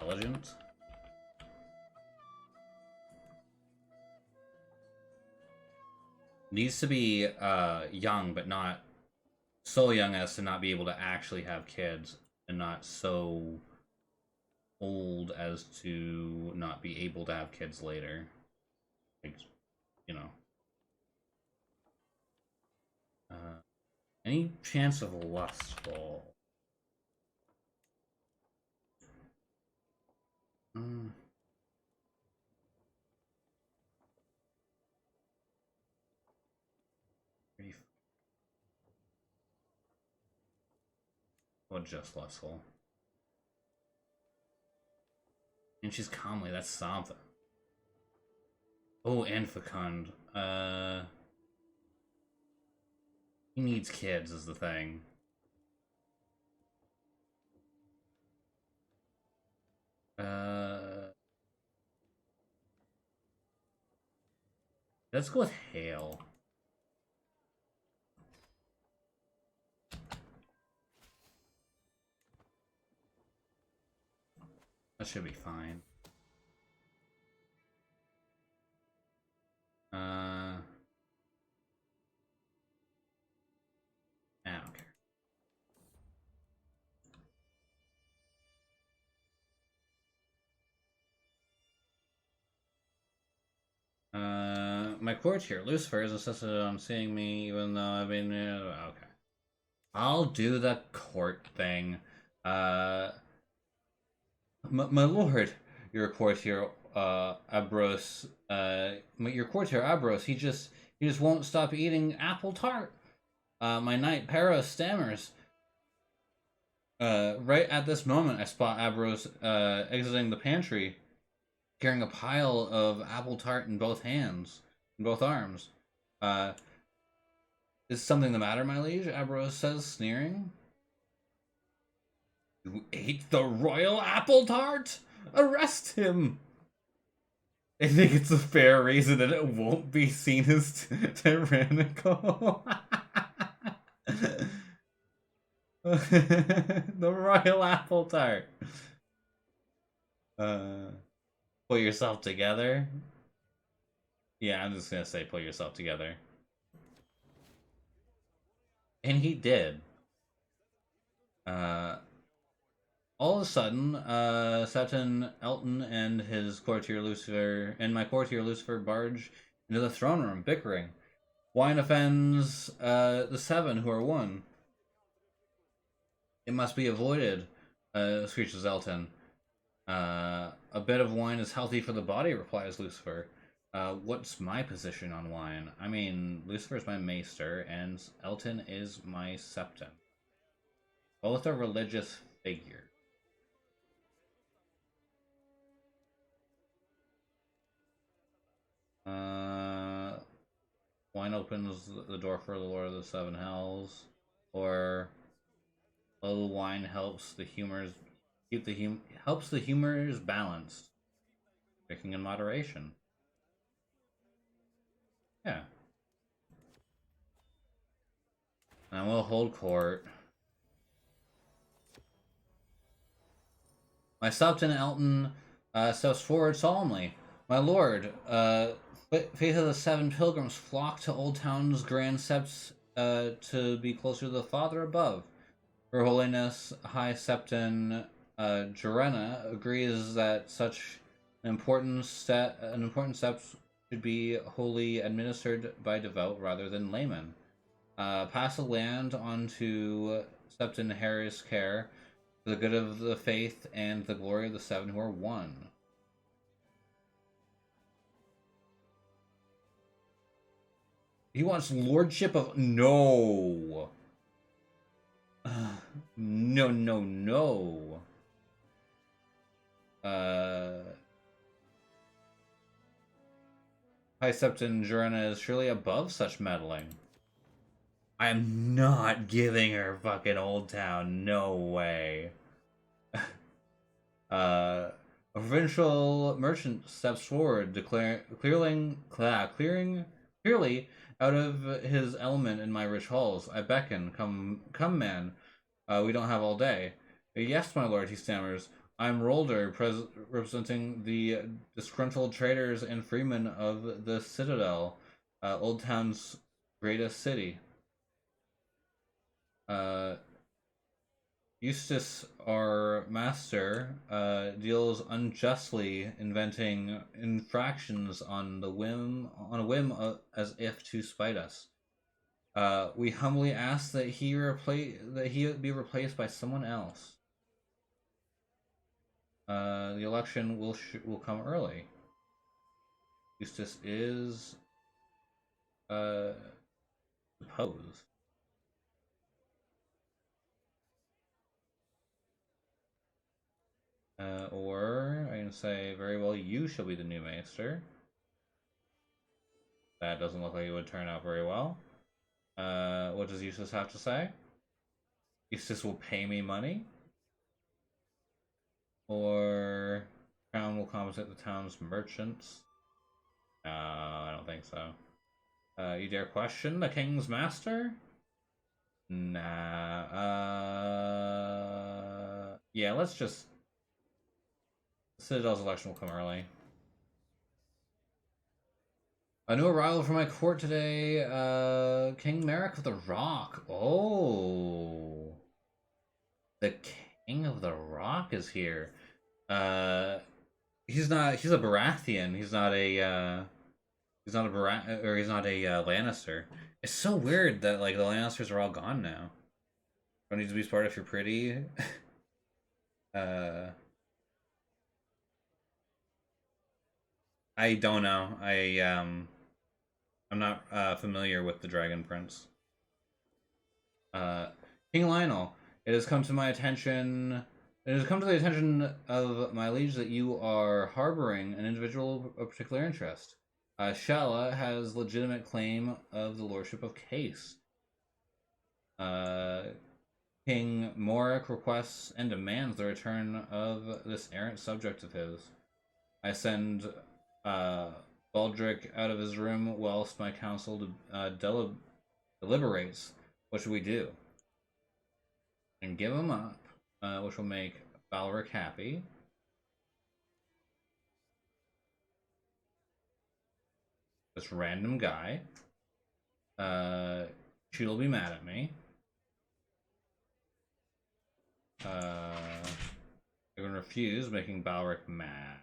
intelligent. Needs to be young, but not so young as to not be able to actually have kids, and not so old as to not be able to have kids later. Like, you know. Any chance of lustful? Well, just lustful. And she's comely, that's something. Oh, and fecund. He needs kids is the thing. Let's go with Hail. That should be fine. I don't care. My courtier, Lucifer, is insisted on seeing me even though I've been... okay. I'll do the court thing. My lord, your courtier, Abros, your courtier, Abros, he just won't stop eating apple tart. My knight, Para, stammers. Right at this moment, I spot Abros, exiting the pantry, carrying a pile of apple tart in both hands, in both arms. Is something the matter, my liege? Abros says, sneering. You ate the royal apple tart? Arrest him! I think it's a fair reason that it won't be seen as tyrannical. The royal apple tart. Pull yourself together. Yeah, I'm just gonna say pull yourself together. And he did. All of a sudden, Septon, Elton, and his courtier Lucifer, and my courtier Lucifer barge into the throne room, bickering. Wine offends the seven who are one. It must be avoided, screeches Elton. A bit of wine is healthy for the body, replies Lucifer. What's my position on wine? I mean, Lucifer's my maester, and Elton is my septon. Both are religious figures. Wine opens the door for the Lord of the Seven Hells, or a little wine helps the humors helps the humors balanced, drinking in moderation. Yeah. And we'll hold court. My Septon Elton steps forward solemnly. My lord, faith of the seven pilgrims flock to Old Town's grand septs to be closer to the Father above. Her Holiness High Septon Jorenna agrees that such an important step should be wholly administered by devout rather than laymen. Pass the land on to Septon Harry's care for the good of the faith and the glory of the seven who are one. He wants lordship of... No! No, no, no. High Septon Jorenna is surely above such meddling. I am not giving her fucking Old Town. No way. A provincial merchant steps forward, clearing clearly out of his element in my rich halls. I beckon, come, man. We don't have all day. Yes, my lord, he stammers. I'm Rolder, representing the disgruntled traders and freemen of the Citadel, Old Town's greatest city. Eustace, our master, deals unjustly, inventing infractions on a whim, as if to spite us. We humbly ask that he be replaced by someone else. The election will come early. Eustace is deposed. Or I can say, very well, you shall be the new maester. That doesn't look like it would turn out very well. What does Eustace have to say? Eustace will pay me money? Or Crown will compensate the town's merchants? No, I don't think so. You dare question the king's master? Nah. Yeah, let's just... Citadel's election will come early. A new arrival from my court today, King Merrick of the Rock. Oh. The King of the Rock is here. He's a Baratheon. He's not a Lannister. It's so weird that like the Lannisters are all gone now. Don't need to be smart if you're pretty. I don't know. I'm not familiar with the Dragon Prince. King Lionel, it has come to my attention. It has come to the attention of my liege that you are harboring an individual of particular interest. Shalla has legitimate claim of the lordship of Case. King Morik requests and demands the return of this errant subject of his. I send Baldric out of his room whilst my council deliberates. What should we do? And give him up, which will make Balric happy. This random guy. She'll be mad at me. You're gonna refuse, making Balric mad.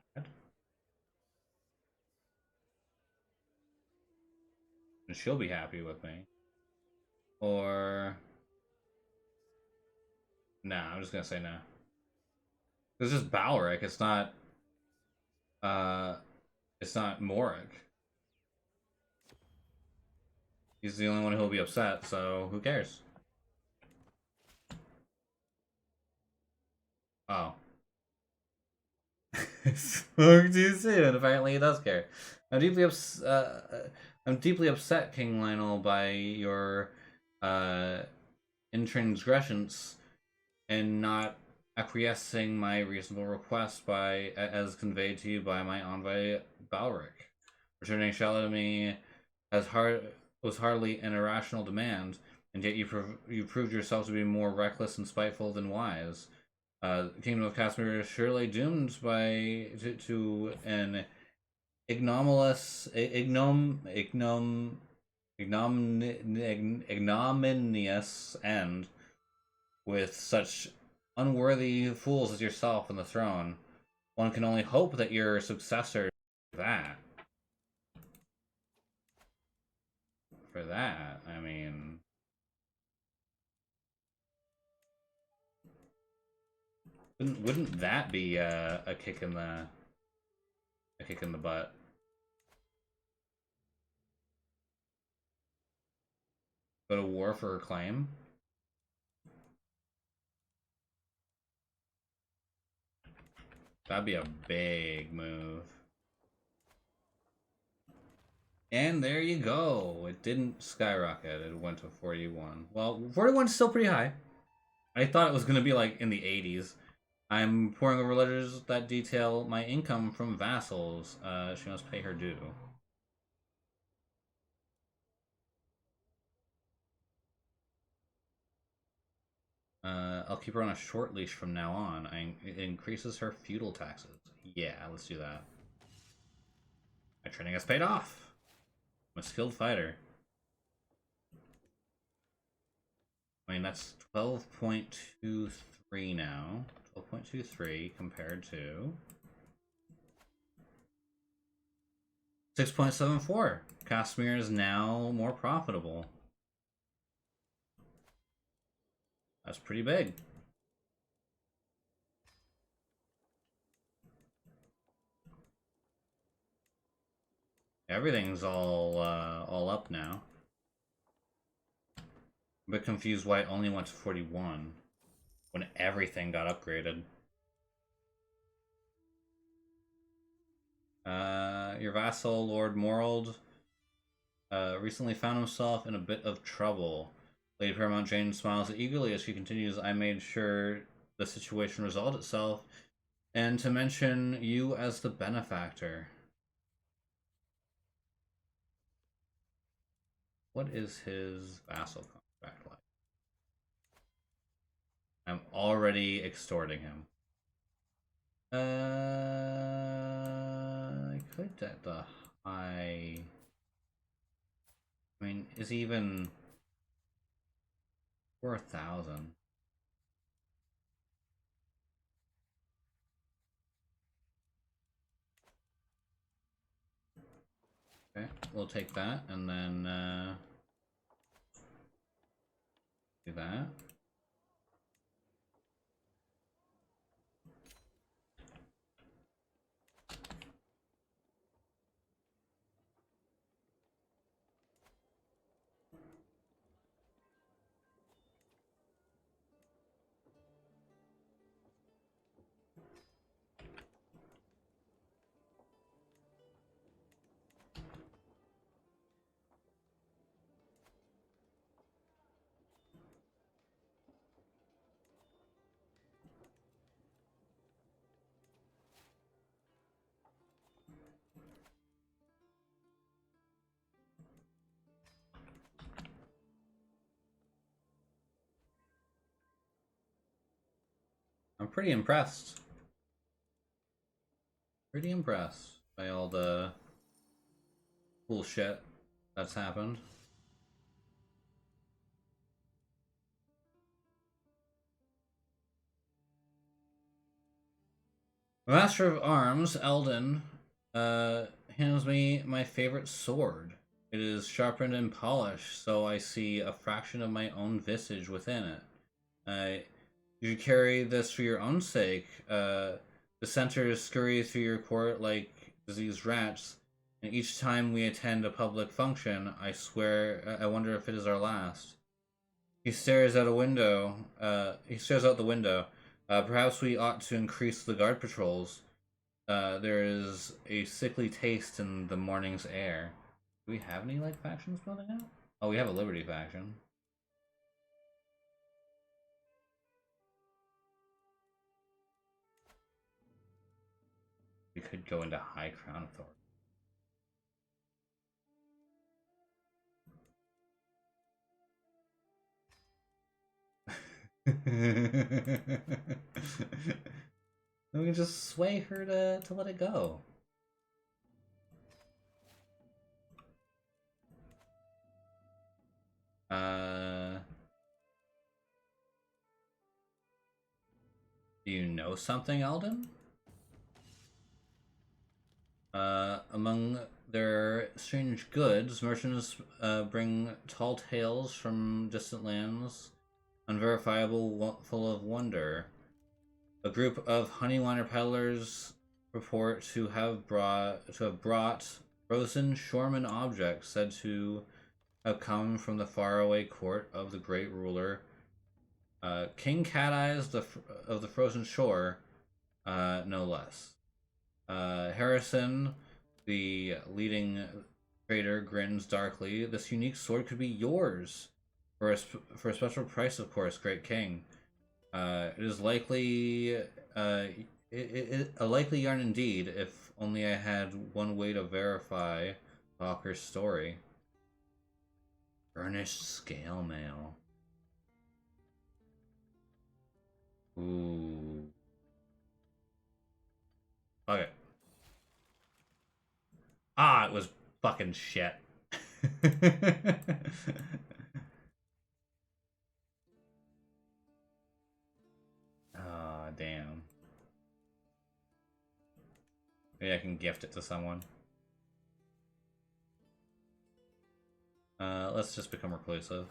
And she'll be happy with me. Or... Nah, I'm just gonna say no. It's just Balric, it's not... It's not Morik. He's the only one who'll be upset, so who cares? Oh. Spoke too soon. Apparently he does care. I'm deeply upset, King Lionel, by your intransgressions and not acquiescing my reasonable request by as conveyed to you by my envoy Balric. Returning Shalla to me was hardly an irrational demand, and yet you proved yourself to be more reckless and spiteful than wise. The kingdom of Castamere is surely doomed to an ignominious end, with such unworthy fools as yourself on the throne. One can only hope that your successor that. For that, I mean... Wouldn't that be a kick in the butt? Go to war for her claim? That'd be a big move. And there you go. It didn't skyrocket. It went to 41. Well, 41's still pretty high. I thought it was going to be like in the 80s. I'm poring over letters that detail my income from vassals. She must pay her due. I'll keep her on a short leash from now on. It increases her feudal taxes. Yeah, let's do that. My training has paid off. I'm a skilled fighter. I mean, that's 12.23 now. 12.23 compared to 6.74. Castamere is now more profitable. That's pretty big. Everything's all up now. I'm a bit confused why it only went to 41 when everything got upgraded. Your vassal, Lord Morold, recently found himself in a bit of trouble. Lady Paramount Jane smiles eagerly as she continues, I made sure the situation resolved itself, and to mention you as the benefactor. What is his vassal contract like? I'm already extorting him. I could at the high. I mean, is he even 4,000? Okay, we'll take that and then do that. I'm pretty impressed. Pretty impressed by all the cool shit that's happened. Master of Arms, Eldon, hands me my favorite sword. It is sharpened and polished, so I see a fraction of my own visage within it. You carry this for your own sake. The centaurs scurry through your court like diseased rats, and each time we attend a public function, I swear, I wonder if it is our last. He stares out a window. He stares out the window. Perhaps we ought to increase the guard patrols. There is a sickly taste in the morning's air. Do we have any like factions building out? Oh, we have a Liberty faction. We could go into High Crown Authority. Then we can just sway her to let it go. Do you know something, Alden? Among their strange goods, merchants bring tall tales from distant lands, unverifiable, full of wonder. A group of honeyliner peddlers purport to have brought frozen shoreman objects said to have come from the faraway court of the great ruler, King Cat Eyes of the Frozen Shore, no less. Harrison, the leading trader, grins darkly. This unique sword could be yours for a special price, of course, great king. It is likely, a likely yarn indeed, if only I had one way to verify Hawker's story. Burnished scale mail. Ooh. Okay. Ah, it was fucking shit. Ah, damn. Maybe I can gift it to someone. Let's just become reclusive.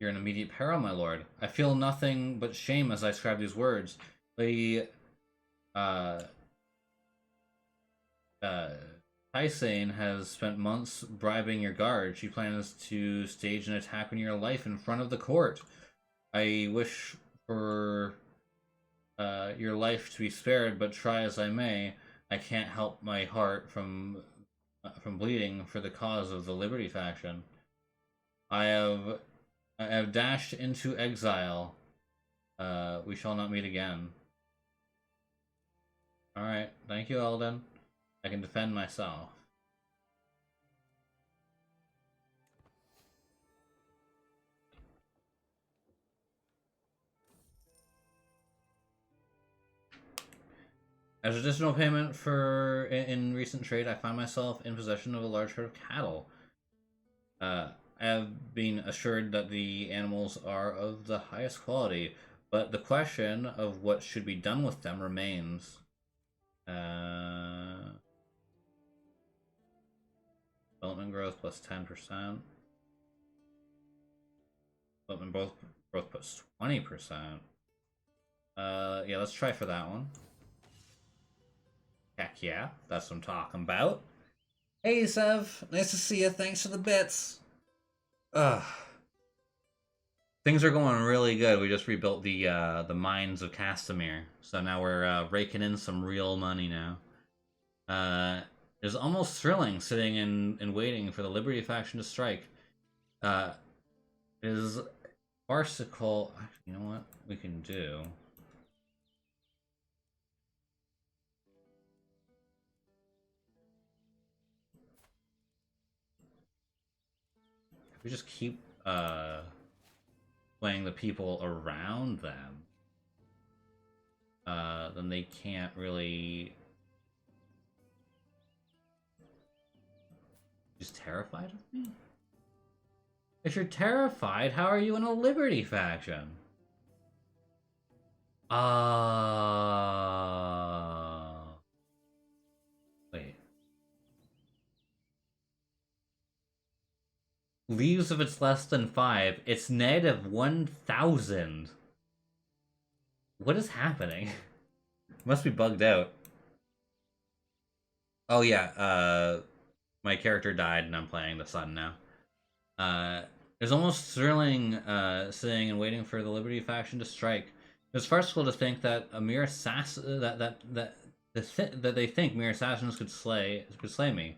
You're in immediate peril, my lord. I feel nothing but shame as I scribe these words. Lady, Tysane has spent months bribing your guard. She plans to stage an attack on your life in front of the court. I wish for your life to be spared, but try as I may, I can't help my heart from bleeding for the cause of the Liberty faction. I have I have dashed into exile. We shall not meet again. Alright, thank you, Eldon. I can defend myself. As additional payment for in recent trade, I find myself in possession of a large herd of cattle. I have been assured that the animals are of the highest quality, but the question of what should be done with them remains. Development growth plus 10%. Development growth plus 20%. Yeah, let's try for that one. Heck yeah, that's what I'm talking about. Hey, Sev, nice to see you. Thanks for the bits. Ugh. Things are going really good. We just rebuilt the mines of Castamere, so now we're raking in some real money now. It's almost thrilling sitting and waiting for the Liberty faction to strike. It is farcical. You know what we can do? If we just keep playing the people around them, then they can't really. Just terrified of me? If you're terrified, how are you in a Liberty faction? Wait. Leaves if it's less than 5. It's negative 1,000. What is happening? Must be bugged out. Oh yeah, my character died and I'm playing the sun now. It's almost thrilling sitting and waiting for the Liberty faction to strike. It's farcical to think that a mere assassin that they think mere assassins could slay me.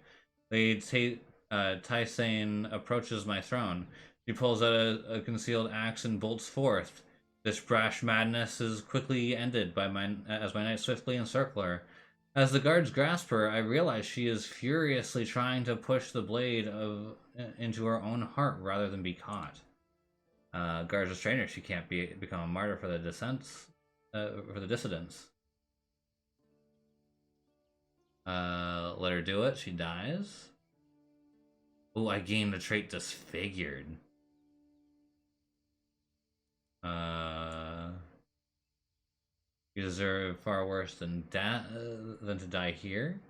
They say Tysane approaches my throne. He pulls out a concealed axe and bolts forth. This brash madness is quickly ended by as my knight swiftly encircle her. As the guards grasp her, I realize she is furiously trying to push the blade into her own heart rather than be caught. Guards restrain her; she can't become a martyr for the dissidents. Let her do it. She dies. Oh, I gained the trait disfigured. You deserve far worse than to die here.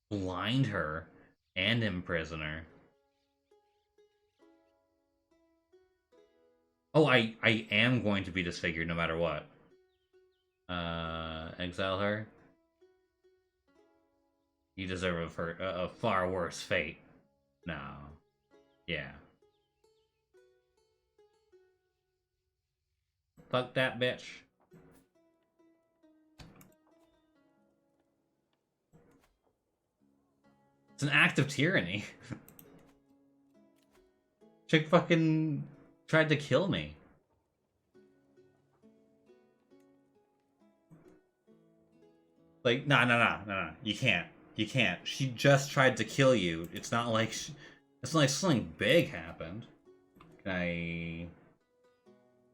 Blind her and imprison her. Oh, I am going to be disfigured no matter what. Exile her. You deserve a far worse fate. No. Yeah. Fuck that bitch. It's an act of tyranny. Chick fucking tried to kill me. Like, no. You can't. You can't. She just tried to kill you. It's not like it's not like something big happened. Can I?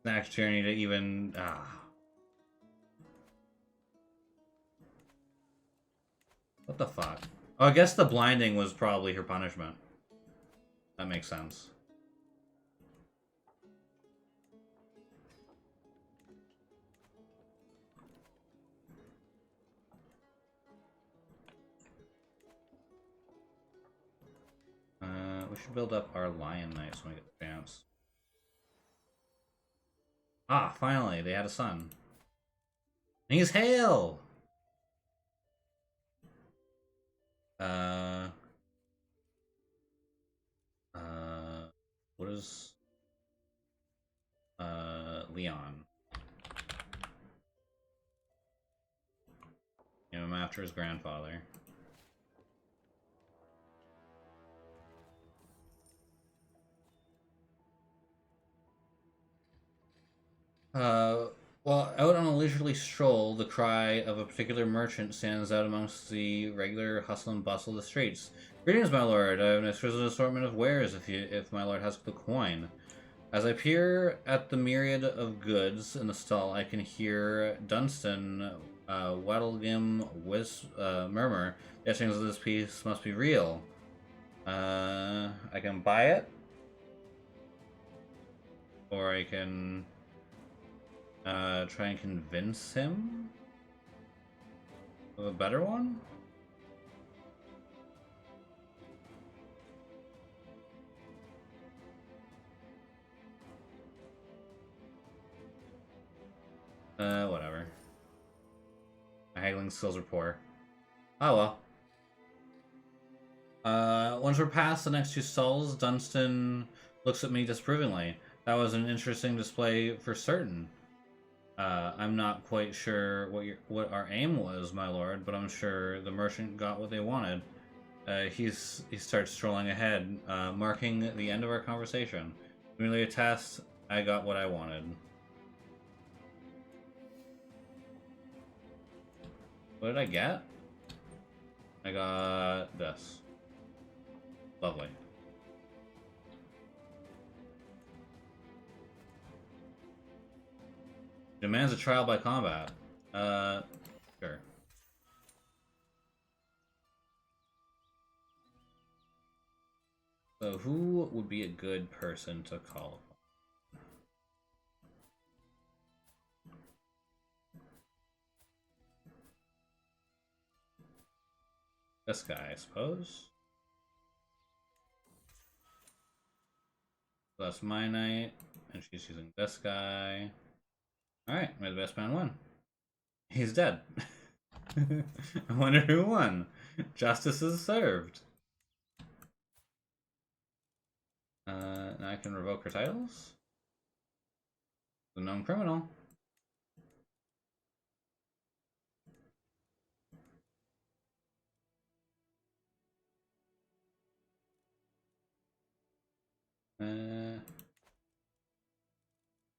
An act of tyranny to even. What the fuck? Oh, I guess the blinding was probably her punishment. That makes sense. We should build up our lion knights when we get the chance. Ah, finally, they had a son. And he's Hale! What is... Leon. Name him after his grandfather. Well, out on a leisurely stroll, the cry of a particular merchant stands out amongst the regular hustle and bustle of the streets. Greetings, my lord. I have an exquisite assortment of wares if my lord has the coin. As I peer at the myriad of goods in the stall, I can hear Dunstan, Waddlegim, murmur, the etchings of this piece must be real. I can buy it, or I can try and convince him of a better one. Whatever. My haggling skills are poor. Oh well. Once we're past the next two stalls, Dunstan looks at me disapprovingly. That was an interesting display for certain. I'm not quite sure what our aim was, my lord, but I'm sure the merchant got what they wanted. He starts strolling ahead, marking the end of our conversation. Merely a test. I got what I wanted. What did I get? I got this. Lovely. Demands a trial by combat. Sure. So who would be a good person to call upon? This guy, I suppose. So that's my knight, and she's using this guy. Alright, may the best man win. He's dead. I wonder who won. Justice is served. Now I can revoke her titles. The known criminal.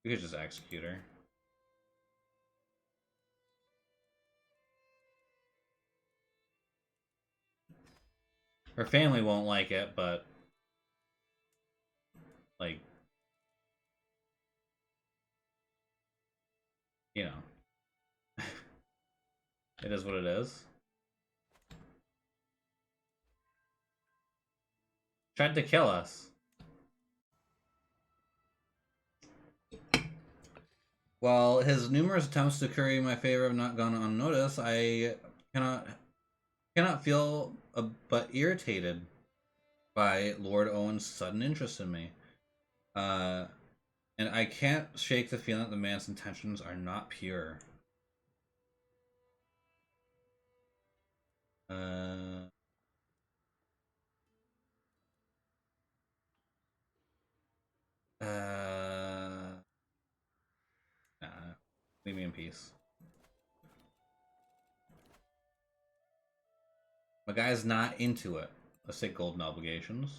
We could just execute her. Her family won't like it, but like, you know, it is what it is. Tried to kill us. While his numerous attempts to curry my favor have not gone unnoticed, I cannot feel but irritated by Lord Owen's sudden interest in me. And I can't shake the feeling that the man's intentions are not pure. Nah, leave me in peace. My guy's not into it. Let's take golden obligations.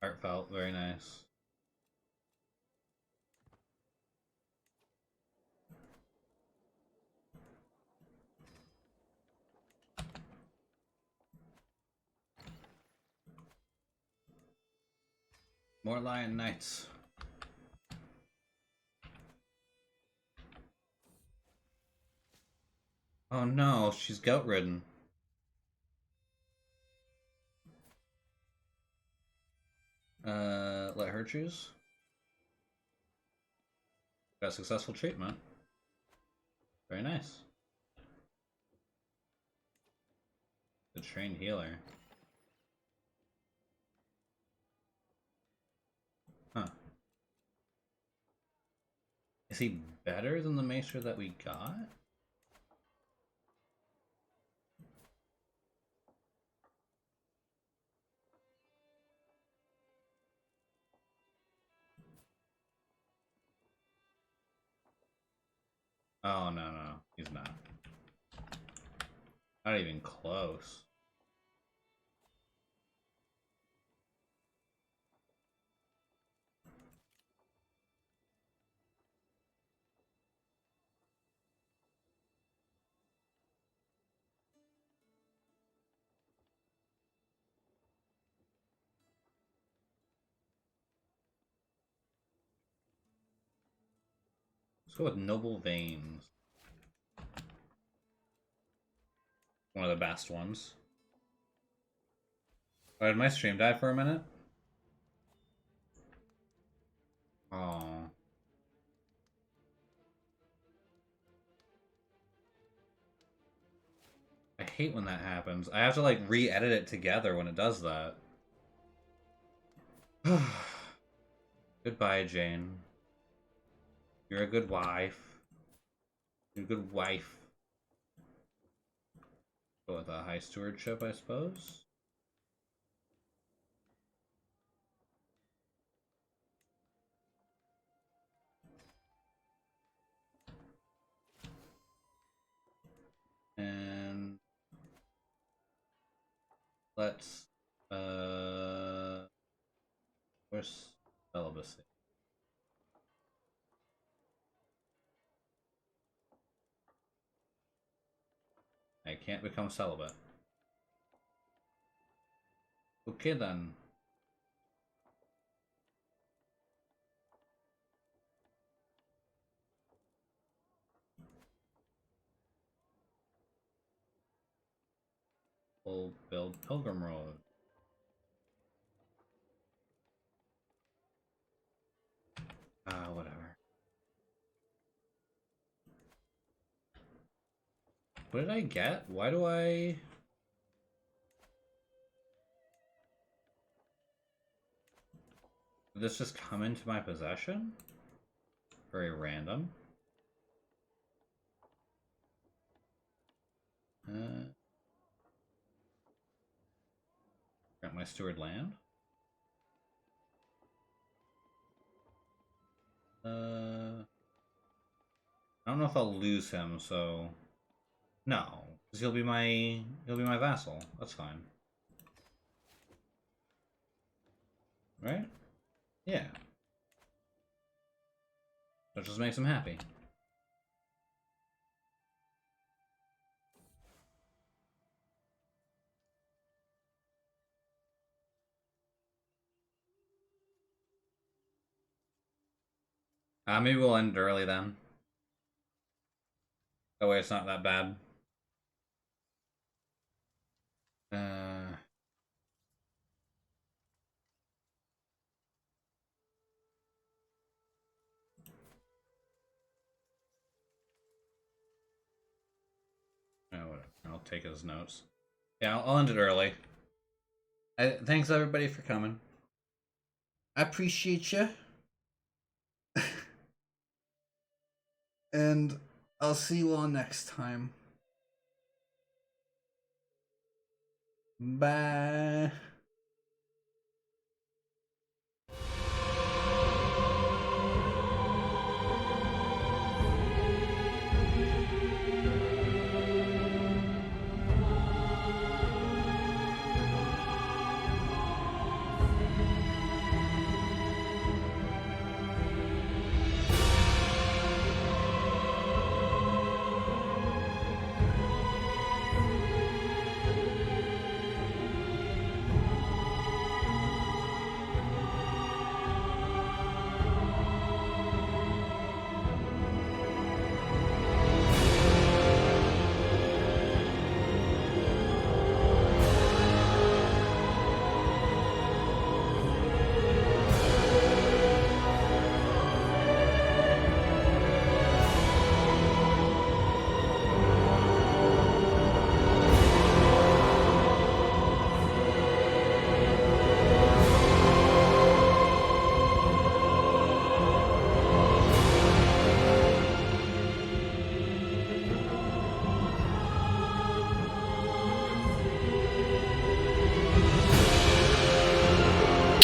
Heartfelt, very nice. More lion knights. Oh no, she's gout ridden. Let her choose. Got successful treatment. Very nice. The trained healer. Huh. Is he better than the maester that we got? Oh, no, no, he's not. Not even close. Let's go with Noble Veins. One of the best ones. Oh, did my stream die for a minute? Oh. I hate when that happens. I have to like re-edit it together when it does that. Goodbye, Jane. You're a good wife. You're a good wife. Go with a high stewardship, I suppose. And let's where's celibacy? I can't become celibate. Okay then. We'll build Pilgrim Road. Whatever. What did I get? Why do I... Did this just come into my possession? Very random. Got my steward land. I don't know if I'll lose him, so no, because he'll be my vassal. That's fine, right? Yeah, that just makes him happy. Maybe we'll end it early then. That way it's not that bad. Oh, whatever. I'll take his notes. Yeah, I'll end it early. Thanks everybody for coming. I appreciate you. And I'll see you all next time. Bye.